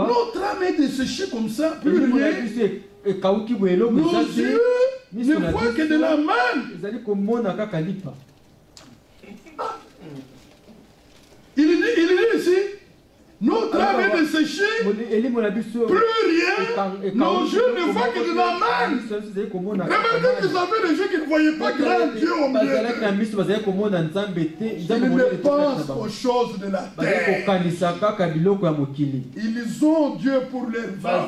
notre âme est desséchée comme ça, plus rien. Nos yeux ne voient que de la manne. Il dit ici, notre âme est desséchée, plus rien. Nos yeux ne voient que de la manne. Remarquez que ça fait des gens qui ne voyaient pas grand Dieu au milieu. Ils ne pensent aux choses de la terre. Ils ont Dieu pour leur vent.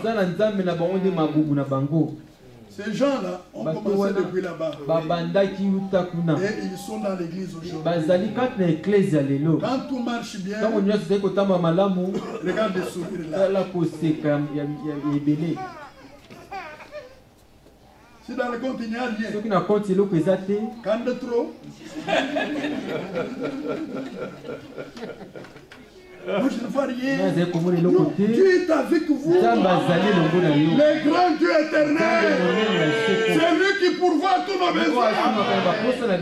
Ces gens-là ont commencé depuis là-bas. Et ils sont dans l'église aujourd'hui. Quand tout marche bien, regarde les sourires là. Si dans le compte il n'y a rien, quand de trop, moi je ne vois rien. Non, Dieu est avec vous. Le grand Dieu éternel. C'est lui qui pourvoit tous nos besoins.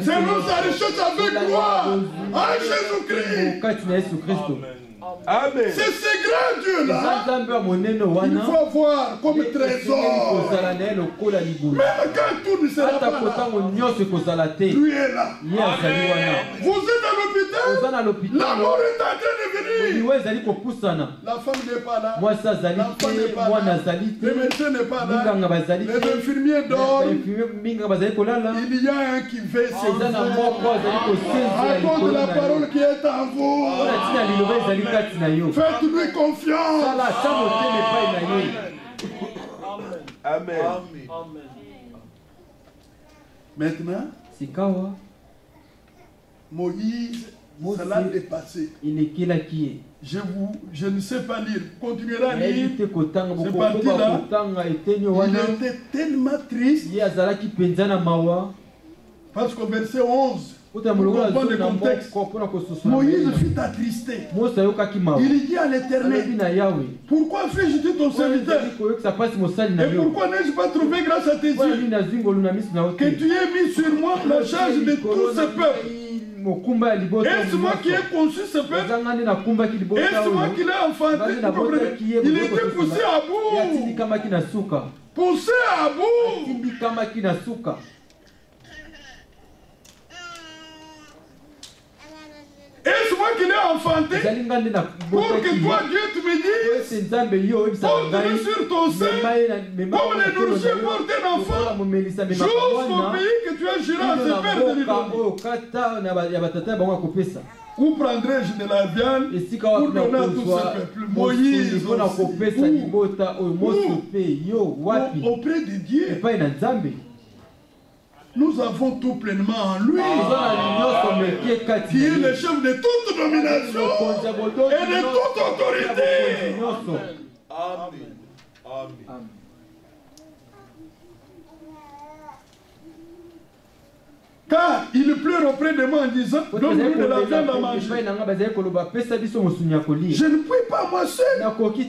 C'est nous sa richesse avec gloire. En Jésus-Christ. Amen. C'est ce grand Dieu-là, il faut avoir comme trésor. Même quand tout ne sera pas là, lui est là. Vous êtes à l'hôpital, la mort est en train de venir. La femme n'est pas là, l'enfant n'est pas là, le médecin n'est pas là, les infirmiers dorment. Il y a un qui veut se à cause de la parole qui est en vous. Faites-lui confiance. Amen. Maintenant, Moïse, cela est passé. Je ne sais pas lire. Continuez à lire. C'est parti là. Il était tellement triste. Parce qu'au verset 11, le contexte, Moïse fut attristé. Il dit à l'Éternel, pourquoi fais-je ton serviteur? Et pourquoi n'ai-je pas trouvé grâce à tes yeux que tu aies mis sur moi la charge de tout ce peuple? Est-ce moi qui ai conçu ce peuple? Est-ce moi qui l'ai enfanté? Il était poussé à bout. Poussé à bout. Est-ce moi qui l'ai enfanté pour que toi, Dieu, tu me dises, porte-le sur ton sein, comme les nourriciers portent un enfant, jusqu'au pays que tu as juré à ses pères de lui donner. Où prendrai-je de la viande pour donner à tout ce peuple? Moïse auprès de Dieu. Nous avons tout pleinement en lui, qui est le chef de toute domination et de toute autorité. Amen. Amen. Car il pleure auprès de moi en disant, donne-nous de la viande à manger. Je ne puis pas moi seul porter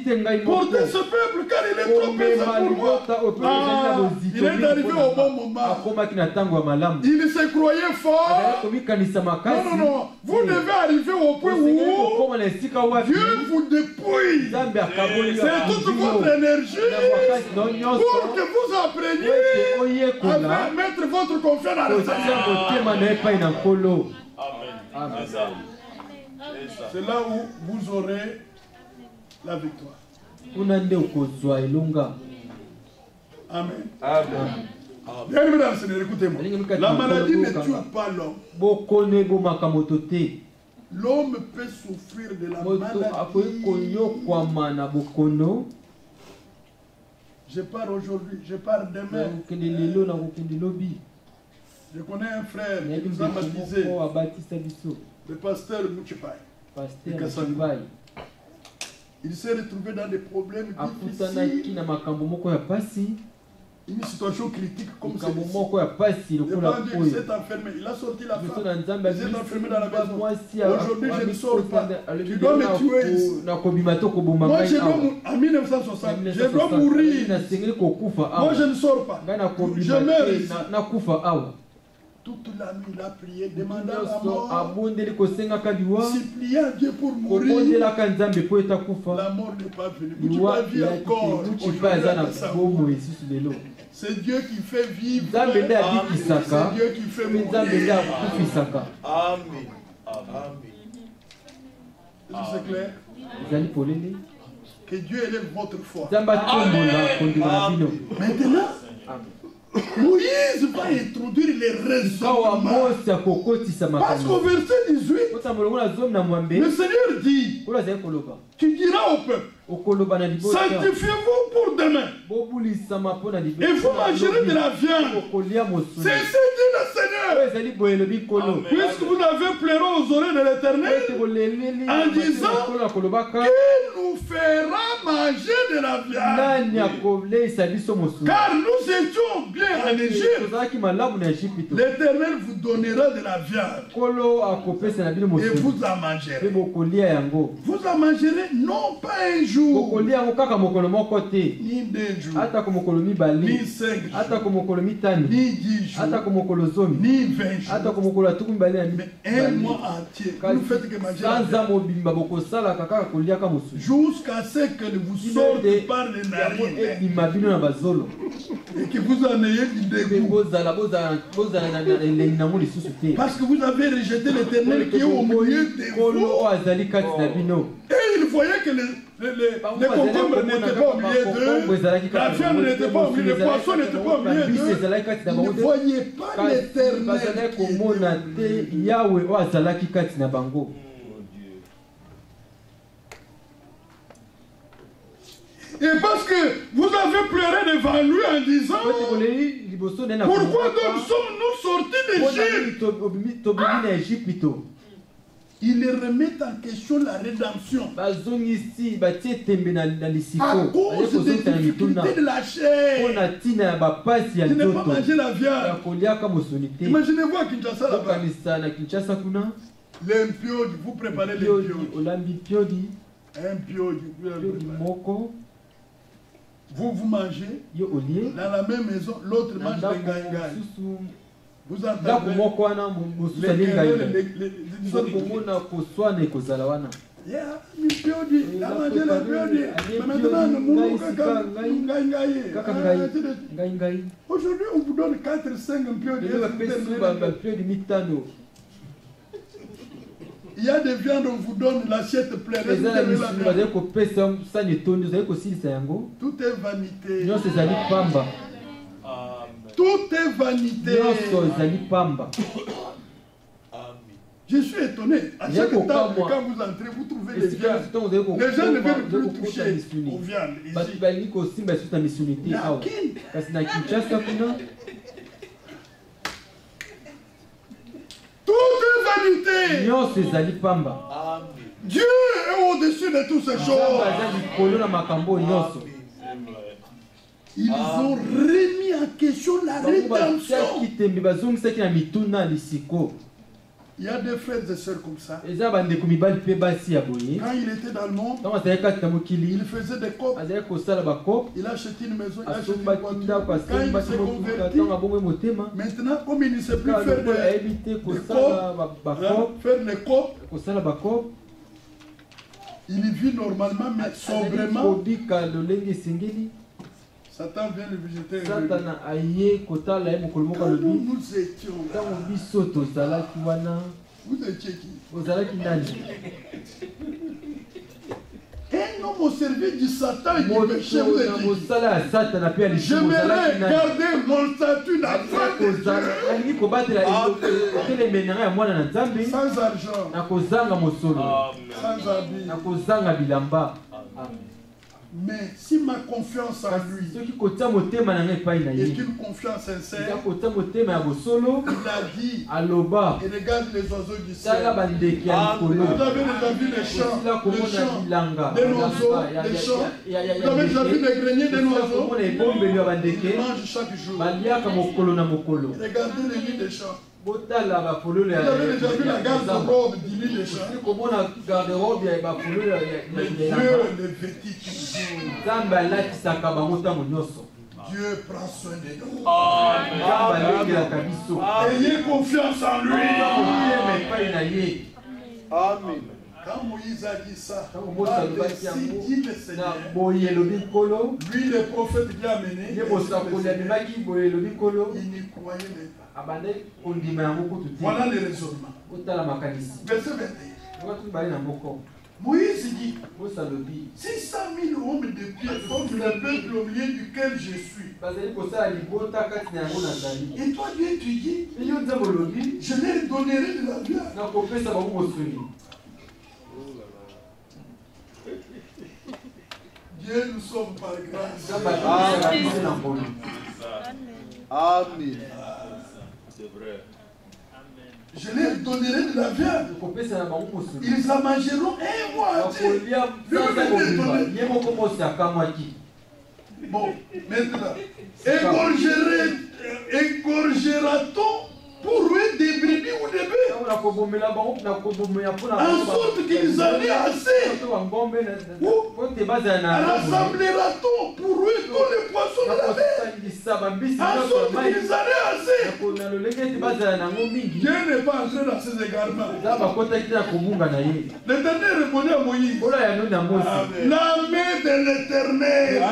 ce peuple car il est trop pesant pour moi. Il est arrivé au bon moment. Il se croyait fort. Non, vous devez arriver au point où Dieu vous dépouille. C'est toute votre énergie pour que vous appreniez à mettre votre confiance dans le Seigneur. C'est là où vous aurez la victoire. Amen. Bien, mesdames, Seigneur, écoutez-moi. La maladie ne tue pas l'homme. L'homme peut souffrir de la maladie. Je pars aujourd'hui, je pars demain. Je connais un frère qui nous a baptisé, le pasteur Mouchipai. Il s'est retrouvé dans des problèmes difficiles. Une situation critique comme celle-ci. Il s'est enfermé. Il a sorti la femme. Il s'est enfermé dans la maison. Aujourd'hui, je ne sors pas. Tu dois me tuer ici. Moi, je dois en 1960, je dois mourir. Moi, je ne sors pas. Je meurs ici. Toute la nuit, il a prié, demandant la mort, suppliant Dieu pour mourir. La mort n'est pas venue. Tu vas vivre encore. C'est Dieu qui fait vivre. C'est Dieu qui fait mourir. Amen. C'est clair? Que Dieu élève votre foi. Maintenant, Moïse va introduire les raisonnements. Parce qu'au verset 18, le Seigneur dit, tu diras au peuple, sanctifiez-vous pour demain. Et vous mangerez de la viande. C'est ce dit le Seigneur. Puisque vous avez pleuré aux oreilles de l'Éternel en disant qu'il nous fera manger de la viande? Car nous étions bien en Égypte. L'Éternel vous donnera de la viande. Et vous en mangerez. Vous en mangerez non pas un jour, ni 2 jours, ni 5 jours, ni 10 jours, ni 20 jours, mais un mois entier. Vous ne faites que manger la viande. Jusqu'à ce que vous sortez par les narines et que vous en ayez du dégoût. Parce que vous avez rejeté l'Éternel qui est au milieu de vous. Et il voyait que les concombres n'étaient pas au milieu d'eux, la viande n'était pas au milieu, les poissons n'étaient pas au milieu d'eux. Ils ne voyaient pas l'Éternel. Et parce que vous avez pleuré devant lui en disant, pourquoi donc sommes-nous sortis d'Égypte? Il remet en question la rédemption à cause des difficultés de la chair. Il n'est pas manger la viande. Imaginez-vous à Kinshasa là-bas. L'impiodi, vous préparez l'impiodi. Un piodi. Vous mangez dans la même maison, l'autre mange le gaïgaï. Vous entendez aujourd'hui on vous donne 4-5 piodi. Il y a des viandes, on vous donne l'assiette pleine. Tout est vanité. Tout est vanité. Je suis étonné. À chaque table, quand vous entrez, vous trouvez des viandes. Les gens ne veulent plus toucher aux viandes Tout est vanité. Dieu est au-dessus de toutes ces choses. Ils ont remis en question la rédemption. Il y a des frères et sœurs comme ça. Quand il était dans le monde, il faisait des copes. Il achetait une maison, il achetait une voiture. Quand il s'est converti, maintenant, comme il ne sait plus faire les copes, il vit normalement, mais sobrement. Satan vient le visiter. Quand nous étions là, vous étiez qui? Un homme au service du Satan et du péché, vous étiez qui? J'aimerais garder mon statut d'enfant de Dieu. Sans argent, sans habit. Mais si ma confiance en lui est une confiance sincère, il a dit, et regarde les oiseaux du ciel. Vous avez déjà vu les champs des oiseaux, les champs. Vous avez déjà vu les greniers des oiseaux. Ils mangent chaque jour. Regardez les lits des champs. Vous avez déjà vu la garde-robe du lit des champs. Mais Dieu les vêtit toujours. Dieu prend soin de nous. Ayez confiance en lui. Amen. Quand Moïse a dit ça, dit le Seigneur, lui le prophète qui a amené, il n'y croyait même pas. Voilà le raisonnement. Verset 21. Moïse dit, 600 000 hommes de pied forment le peuple au milieu duquel je suis. Et toi Dieu tu dis, je leur donnerai de la viande. Dieu nous sauve par grâce. Amen. C'est vrai. je leur donnerai de la viande. Ils en mangeront un mois entier. Bon, maintenant, égorgera-t-on pour eux des brebis ou des bœufs, en sorte qu'ils en aient assez? Ou rassemblera-t-on pour eux tous les poissons de la mer, en sorte qu'ils en aient assez? Dieu n'est pas entré dans ces égarements. L'Éternel répondait à Moïse, la main de l'Éternel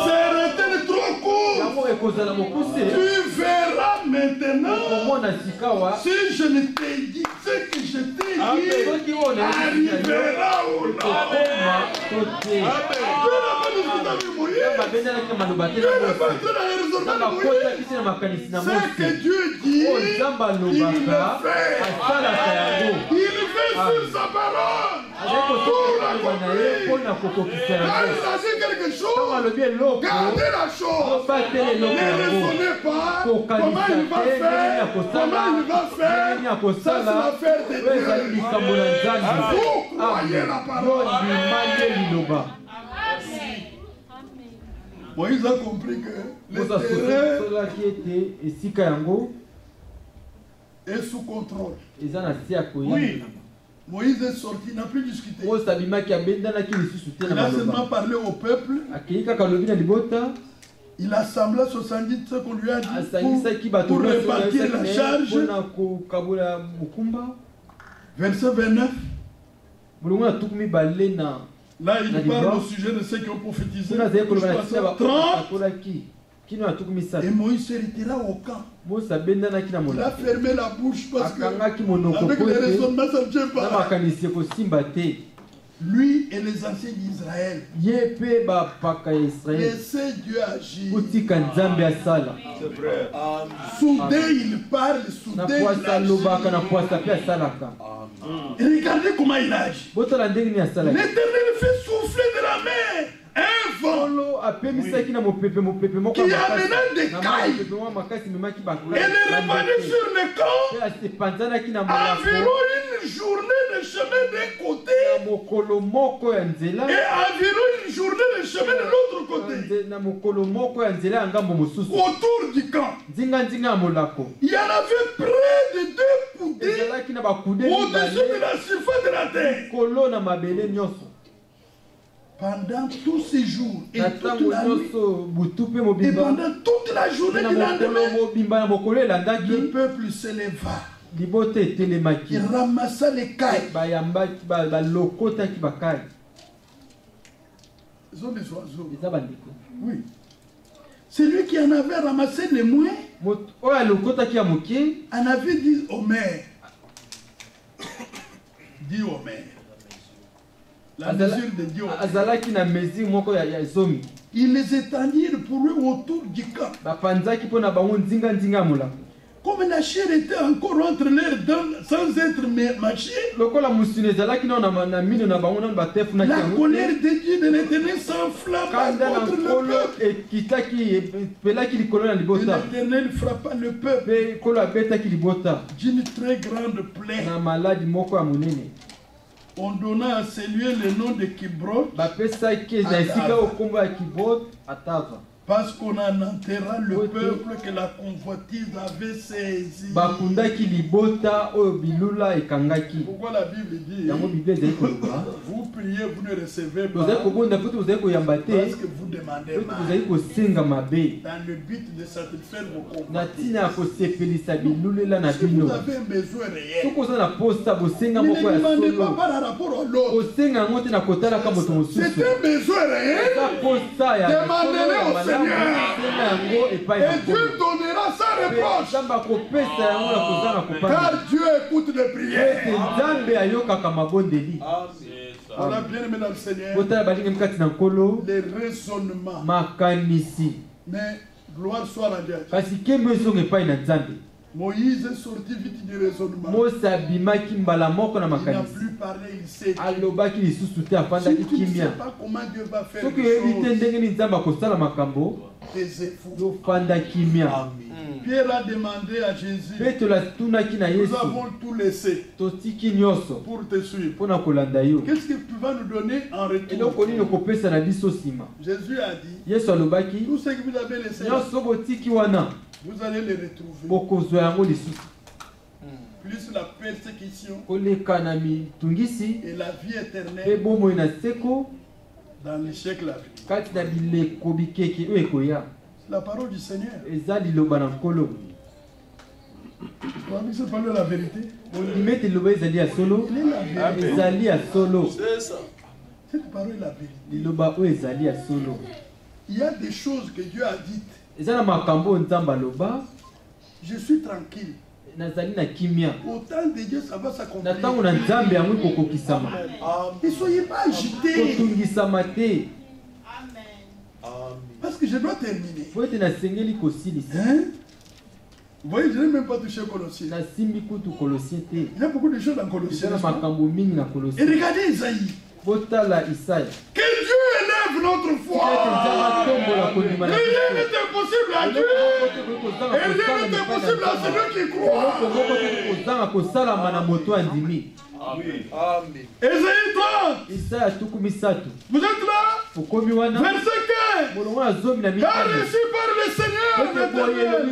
serait-elle trop courte? Tu verras maintenant si je ne t'ai dit ce que je t'ai dit arrivera ou non. Ce que Dieu dit, il le fait. Il fait sur sa parole pour l'accomplir. Quand il s'agit quelque chose, gardez la chose. Ne raisonnez pas comment il va faire, comment il va faire. Ça, c'est l'affaire de Dieu. Vous croyez la parole. Moïse a compris que le terrain est sous contrôle. Oui. Moïse est sorti, il n'a plus discuté. Il a seulement parlé au peuple. Il assembla 70 ce qu'on lui a dit pour répartir la charge. Verset 29. Là, il parle au sujet de ceux qui ont prophétisé. 30. Et Moïse se retira au camp. Il a fermé la bouche parce que avec les raisonnements, ça ne tient pas. Lui et les anciens d'Israël. Laissez Dieu agir. Soudain il parle, soudain il agit. Et regardez comment il agit. L'Éternel fait souffler de la mer un vent qui amena des cailles et les répandait sur le camp environ une journée de chemin d'un côté et environ une journée de chemin de l'autre côté. Autour du camp, il y en avait près de 2 coudées au-dessus de la surface de la terre. Pendant tous ces jours et toute la nuit, et pendant toute la journée du lendemain, le peuple se leva. Il ramassa les cailles. Ils ont des oiseaux. Oui. Celui qui en avait ramassé les moins en avait dit au maire. Dit au maire. La mesure de Dieu. Ils les étendirent pour eux autour du camp. Comme la chair était encore entre leurs dents sans être mâchée, la colère de Dieu de l'Éternel s'enflamma contre le peuple. Et l'Éternel frappa le peuple d'une très grande plaie. On donna à ces lieux le nom de Kibroth, parce qu'on en enterra le peuple que la convoitise avait saisi. Pourquoi la Bible dit vous priez, vous ne recevez pas parce que vous demandez mal, dans le but de satisfaire vos convoitises. Si vous avez un besoin réel, ne demandez pas par rapport à l'autre. C'est un besoin réel, demandez-le au Seigneur. Et Dieu donnera sa reproche. Car Dieu écoute les prières. On a bien aimé dans le Seigneur les raisonnements. Mais gloire soit à Dieu. Moïse est sorti vite du raisonnement. Il n'a plus parlé, il sait. Tu ne sais pas comment Dieu va faire les choses. Tes efforts. Pierre a demandé à Jésus, nous avons tout laissé pour te suivre. Qu'est-ce que tu vas nous donner en retour? Jésus a dit, tout ce que vous avez laissé là, vous allez les retrouver. Plus la persécution et la vie éternelle dans les siècles à venir. La parole du Seigneur. C'est pas la vérité. Cette parole est la vérité. Il y a des choses que Dieu a dites. Je suis tranquille. Autant de Dieu, ça va s'accomplir. Ne soyez pas agités. Parce que je dois terminer. Hein? Vous voyez, je n'ai même pas touché Colossiens. Il y a beaucoup de choses dans Colossiens. Et regardez Isaïe. Que Dieu élève notre foi. Rien n'est impossible à Dieu. Et rien n'est impossible à celui qui croit. Amen. Esaïe 30. Vous êtes là? Verset 15. Car reçu par le Seigneur l'Éternel,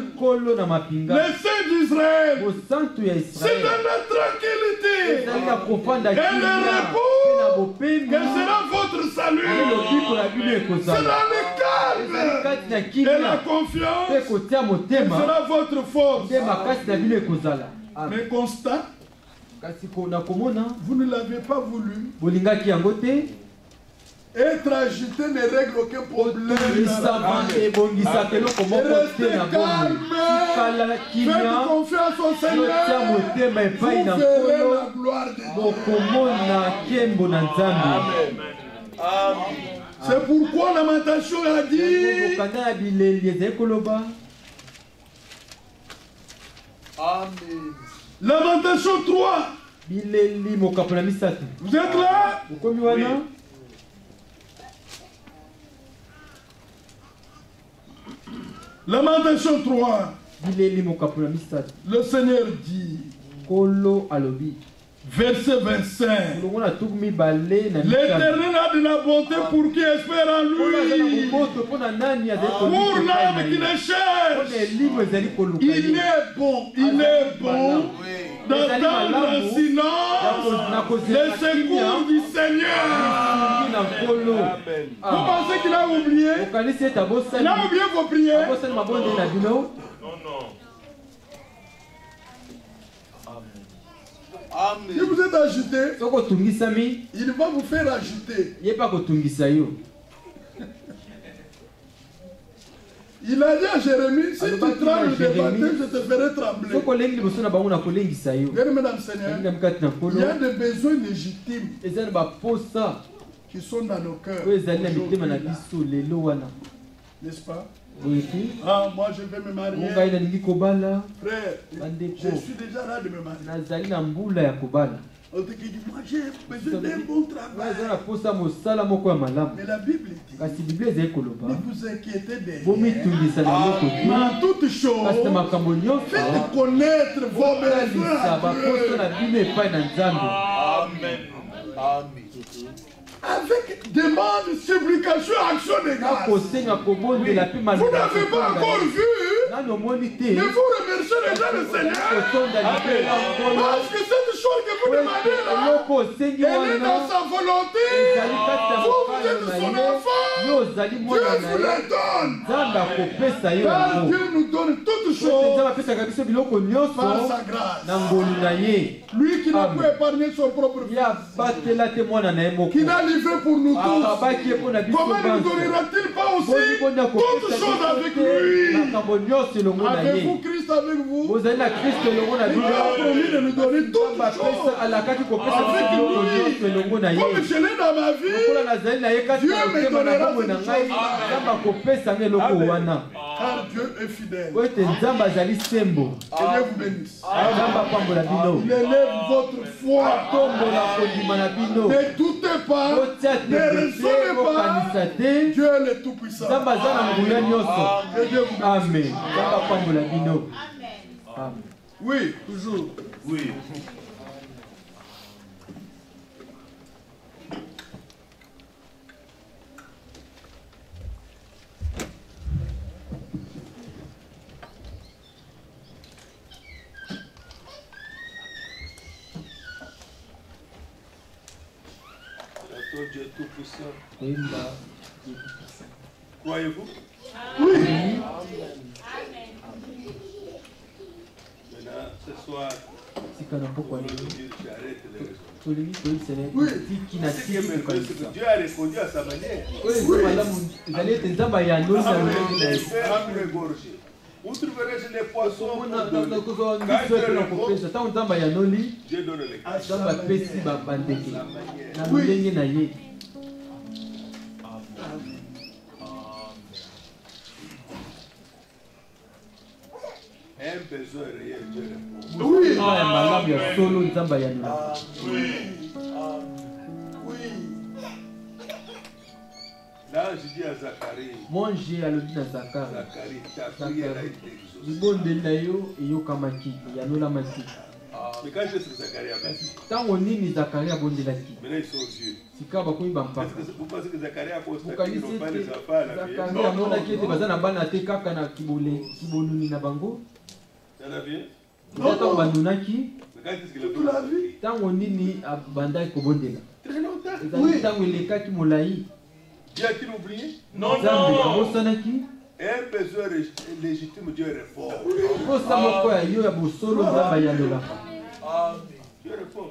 le Saint d'Israël, c'est dans la tranquillité et le repos que sera votre salut. C'est dans le calme et la confiance que sera votre force. Mais constat, vous ne l'avez pas voulu. Être agité ne règle aucun problème. Restez calme. Faites confiance au Seigneur. Vous verrez la gloire de Dieu. Amen. C'est pourquoi Lamentation a dit. Amen. Lamentation 3. Vous êtes là? Oui. Lamentation 3. Le Seigneur dit, verset 25, l'Éternel a de la bonté pour qui espère en lui, pour l'âme qui le cherche. Il est bon d'attendre en silence les secours du Seigneur. Vous pensez qu'il a oublié? Il a oublié vos prières? Non. Si vous êtes agité, il va vous faire agiter. Il a dit à Jérémie, si tu trembles de baptême, je te ferai trembler. Bien, mesdames, Seigneur, il y a des besoins légitimes qui sont dans nos cœurs. N'est-ce pas? Ah, moi je vais me marier. Frère, je suis déjà là de me marier. On te dit, moi j'ai besoin d'un bon travail. Mais la Bible dit, ne vous inquiétez de rien. En toutes choses, faites connaître vos besoins. Amen. Avec demande, supplication, action de grâce. Vous n'avez pas encore vu, mais vous remerciez déjà le Seigneur. Parce que cette chose que vous demandez là, elle est dans sa volonté. Vous êtes son enfant. Dieu vous la donne. Car Dieu nous donne toutes choses par sa grâce. Lui qui n'a pas épargné son propre fils, qui n'a livré pour nous tous, comment ne donnera-t-il pas aussi toutes choses avec lui? Avez-vous Christ avec vous? Il a promis de nous donner toutes choses avec lui. Comme je l'ai dans ma vie, Dieu me donnera toutes choses. Car Dieu est fidèle. Que Dieu vous bénisse. Il élève votre foi. Ne doutez pas. Ne raisonnez pas. Dieu est le Tout-Puissant. Amen. Oui, toujours. Oui. Dieu est tout puissant. Croyez-vous? Oui. Maintenant, ce soir, j'arrête les raisons. Oui. Dieu a répondu à sa manière. Vous trouverez les poissons. Dieu donne les un besoin réel, Dieu répond. Oui. Oui. Là, je dis à Zacharie. Zacharie, ta prière a été exaucée. Mais quand est-ce que Zacharie a bâti? Maintenant ils sont vieux. Vous pensez que Zacharie a constaté qu'ils n'ont pas les enfants à la maison? Non. Ça va bien? Non. Mais quand est-ce qu'il a fait? Très longtemps. Oui. Dieu a-t-il oublié? Non. Un besoin légitime, Dieu répond. Dieu répond.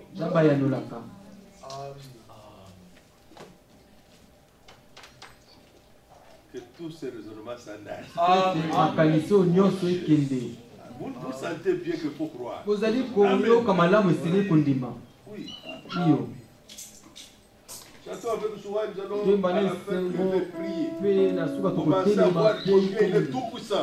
Que tous ces raisonnements s'en aillent. Vous sentez bien qu'il faut croire. Oui. Chantons avec joie, nous allons à la fin prier. Commencez à voir combien il est tout puissant.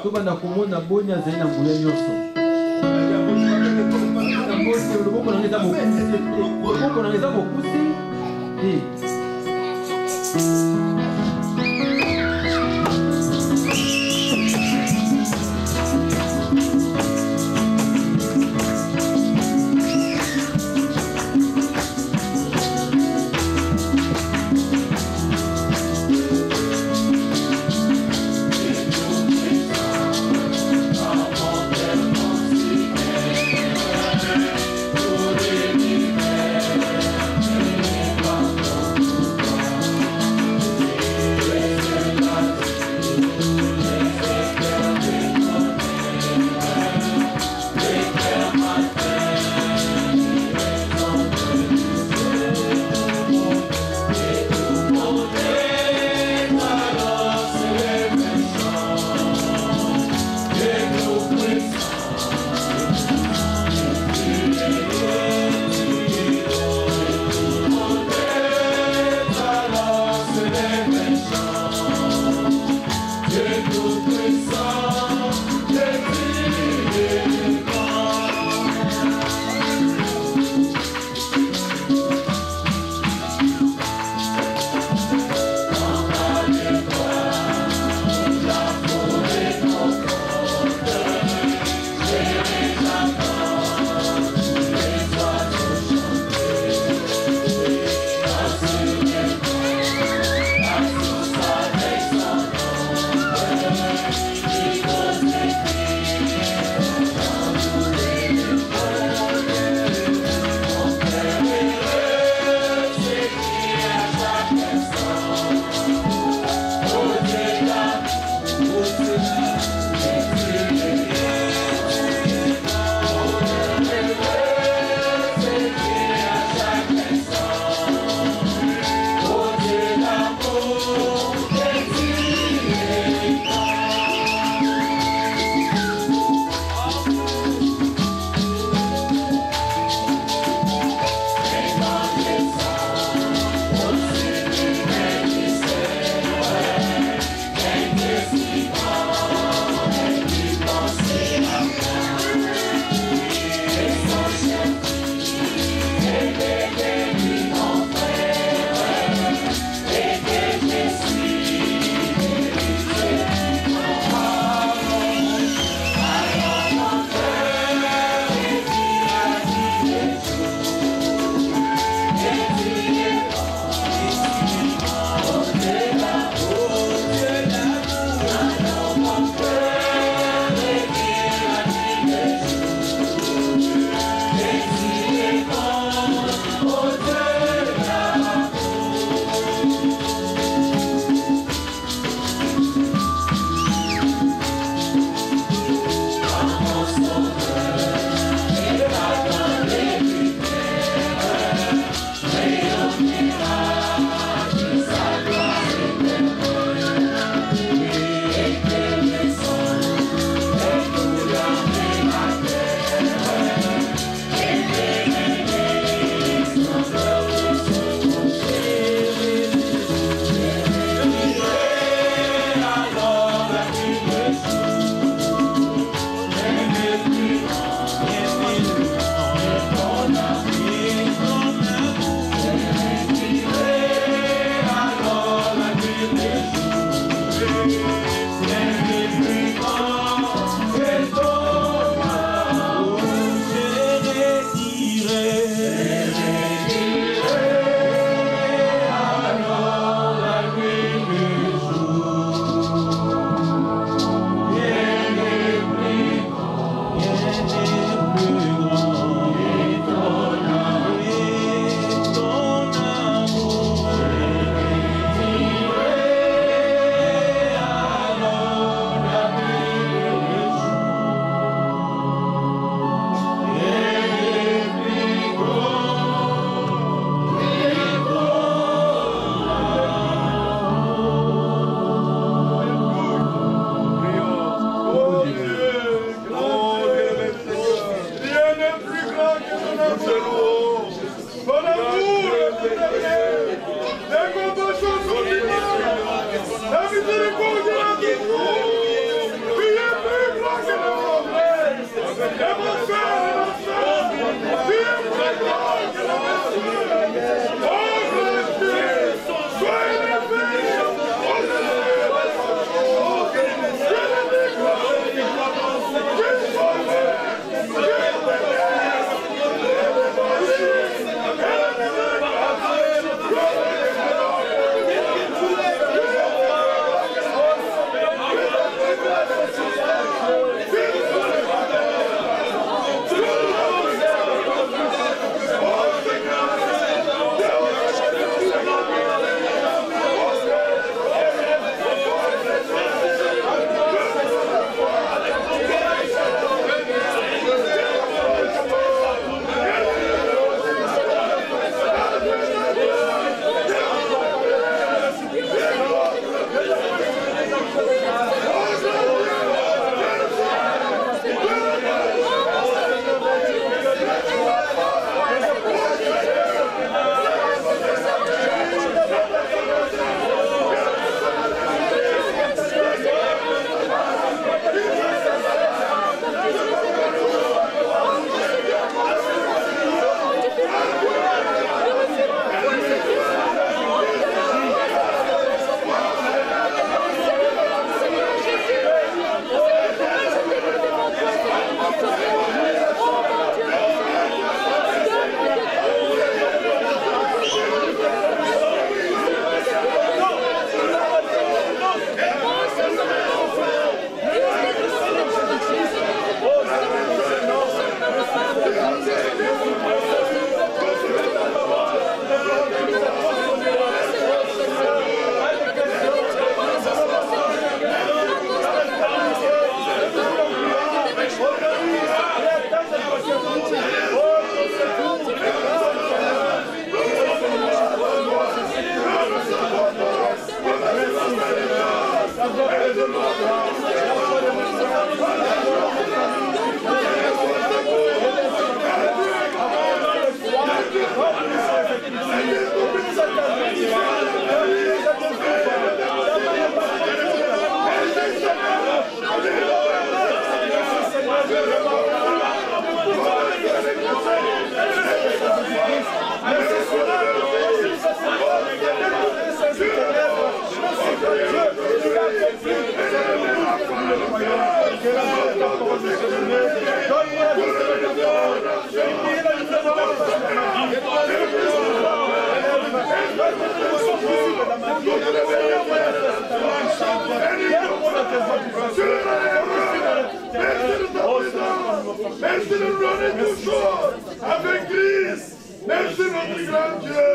Merci de nous donner toujours avec Christ. Merci notre grand Dieu.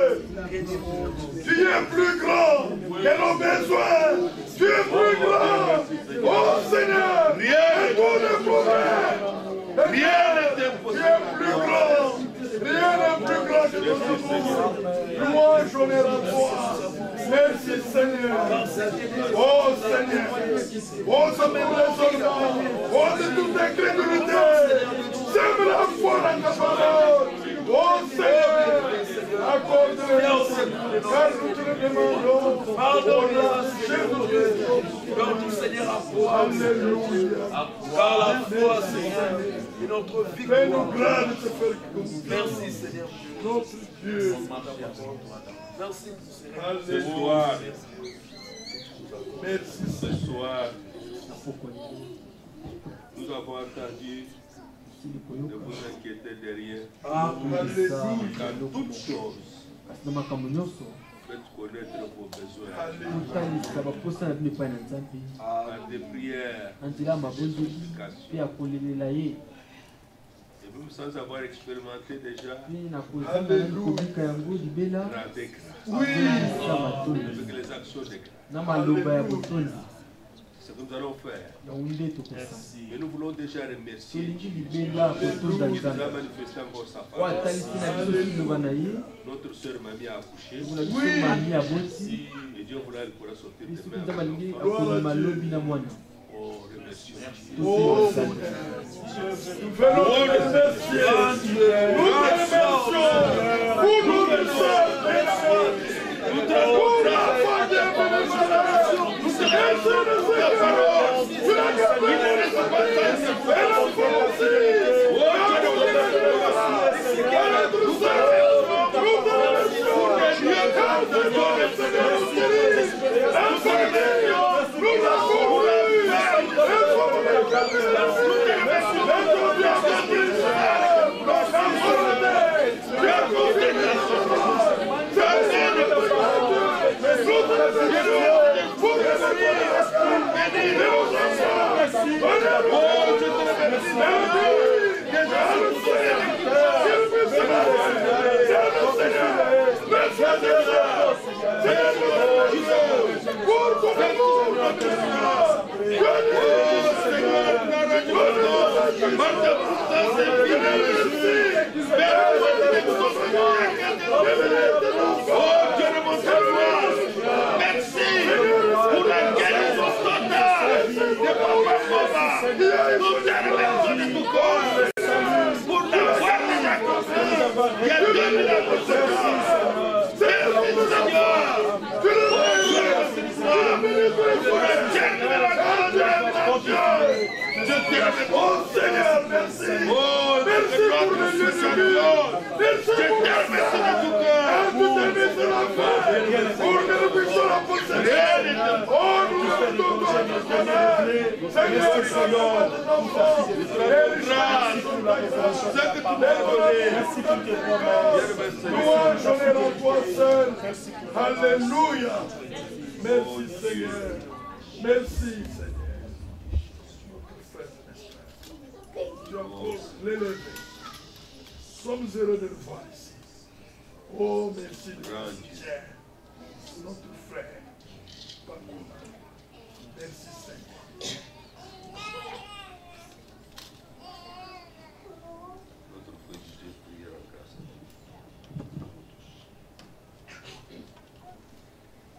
Tu es plus grand que nos besoins. Tu es plus grand. Oh Seigneur, rien ne pourrait. Rien n'est impossible. Tu es plus grand. Rien n'est plus grand que ton amour. Louange, honneur à toi. Merci Seigneur. Oh Seigneur. Oh Seigneur, raisonnement. Oh de toute incrédulité. J'aime la foi dans ta parole. Oh Seigneur. Accorde-le. Car nous te le demandons. Pardonne-nous, Seigneur, à foi. Alléluia. Car la foi, Seigneur, est notre victoire. Fais-nous grâce de te faire confiance. Merci, Seigneur. Notre Dieu. Merci, Seigneur. Alléluia. Merci, Ce soir, nous avons entendu ne vous inquiétez de rien. Dans toutes choses, faites connaître vos besoins. Par des prières, et même sans avoir expérimenté déjà, rendez grâce avec les actions de grâce. Ce que nous allons faire. Mais nous voulons déjà remercier qui nous a manifesté encore sa parole. Notre soeur Mamie a accouché. Et Dieu voulait qu'elle pourra sortir demain. Oh, remercie. Oh, nous venons te remercier. Nous te remercions pour nous remercions. Nous te remercions. Merci de ta parole. Tu l'as gardé de sa parole. Et la force. Oh Seigneur, merci. Oh, merci pour le Dieu de Dieu. Merci pour le merci de tout cœur. Pour que nous puissions la posséder. Oh, nous nous donnons notre Seigneur, Seigneur, ce que tu m'as donné. Merci pour tes promesses. Louange, honneur à toi seul. Alléluia. Merci Seigneur. Merci Seigneur. Tu as encore l'élevé. Nous sommes heureux de le voir ici. Oh, merci de notre frère. Merci Seigneur. Notre frère Dieu, prière en grâce.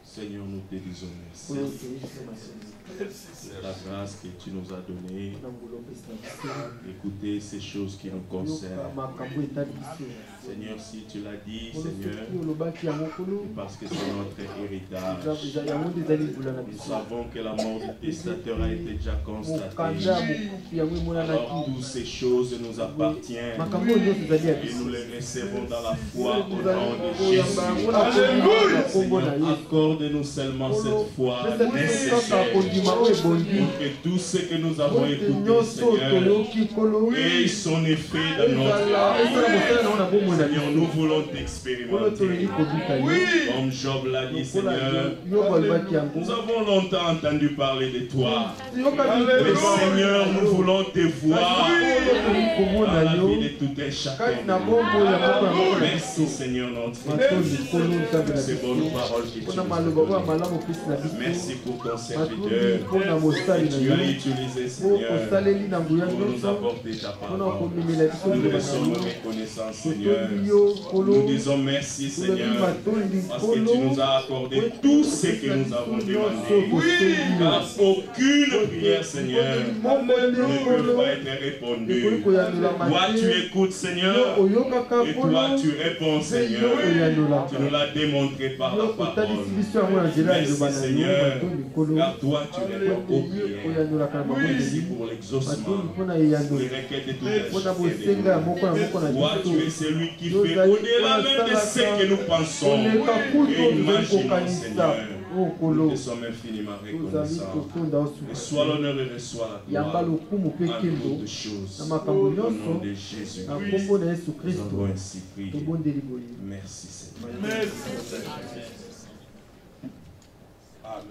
Seigneur, nous te disons merci. C'est la grâce que tu nous as donnée. Écoutez ces choses qui nous concernent. Seigneur, si tu l'as dit, Seigneur, parce que c'est notre héritage. Nous savons que la mort du testateur a été déjà constatée. Alors toutes ces choses nous appartiennent. Et nous les recevons dans la foi au nom de Jésus. Alléluia. Accorde-nous seulement cette foi nécessaire pour que tout ce que nous avons écouté, Seigneur, ait son effet dans notre vie. Seigneur, nous voulons t'expérimenter. Comme Job l'a dit, Seigneur, nous avons longtemps entendu parler de toi. Mais Seigneur, nous voulons te voir dans la vie de tout un chacun. Merci Seigneur notre Dieu. Ces bonnes paroles que tu nous. Merci pour ton serviteur que tu as utilisé, Seigneur, pour nous apporter ta parole. Nous te sommes reconnaissants, Seigneur. Nous disons merci, Seigneur, parce que tu nous as accordé tout ce que nous avons demandé. Car aucune prière, Seigneur, ne peut pas être répondue. Toi, tu écoutes, Seigneur, et toi, tu réponds, Seigneur. Tu nous l'as démontré par la parole. Merci, Seigneur, car toi, tu réponds aux prières. Merci pour l'exaucement, les requêtes de tout un. Toi, tu es celui qui fait au-delà même de ce que nous pensons et imaginons, Seigneur. Nous te sommes infiniment reconnaissants. Reçois l'honneur et reçois la gloire en toutes choses. Au nom de Jésus. Nous avons ainsi prié. Merci, Seigneur. Merci. Amen.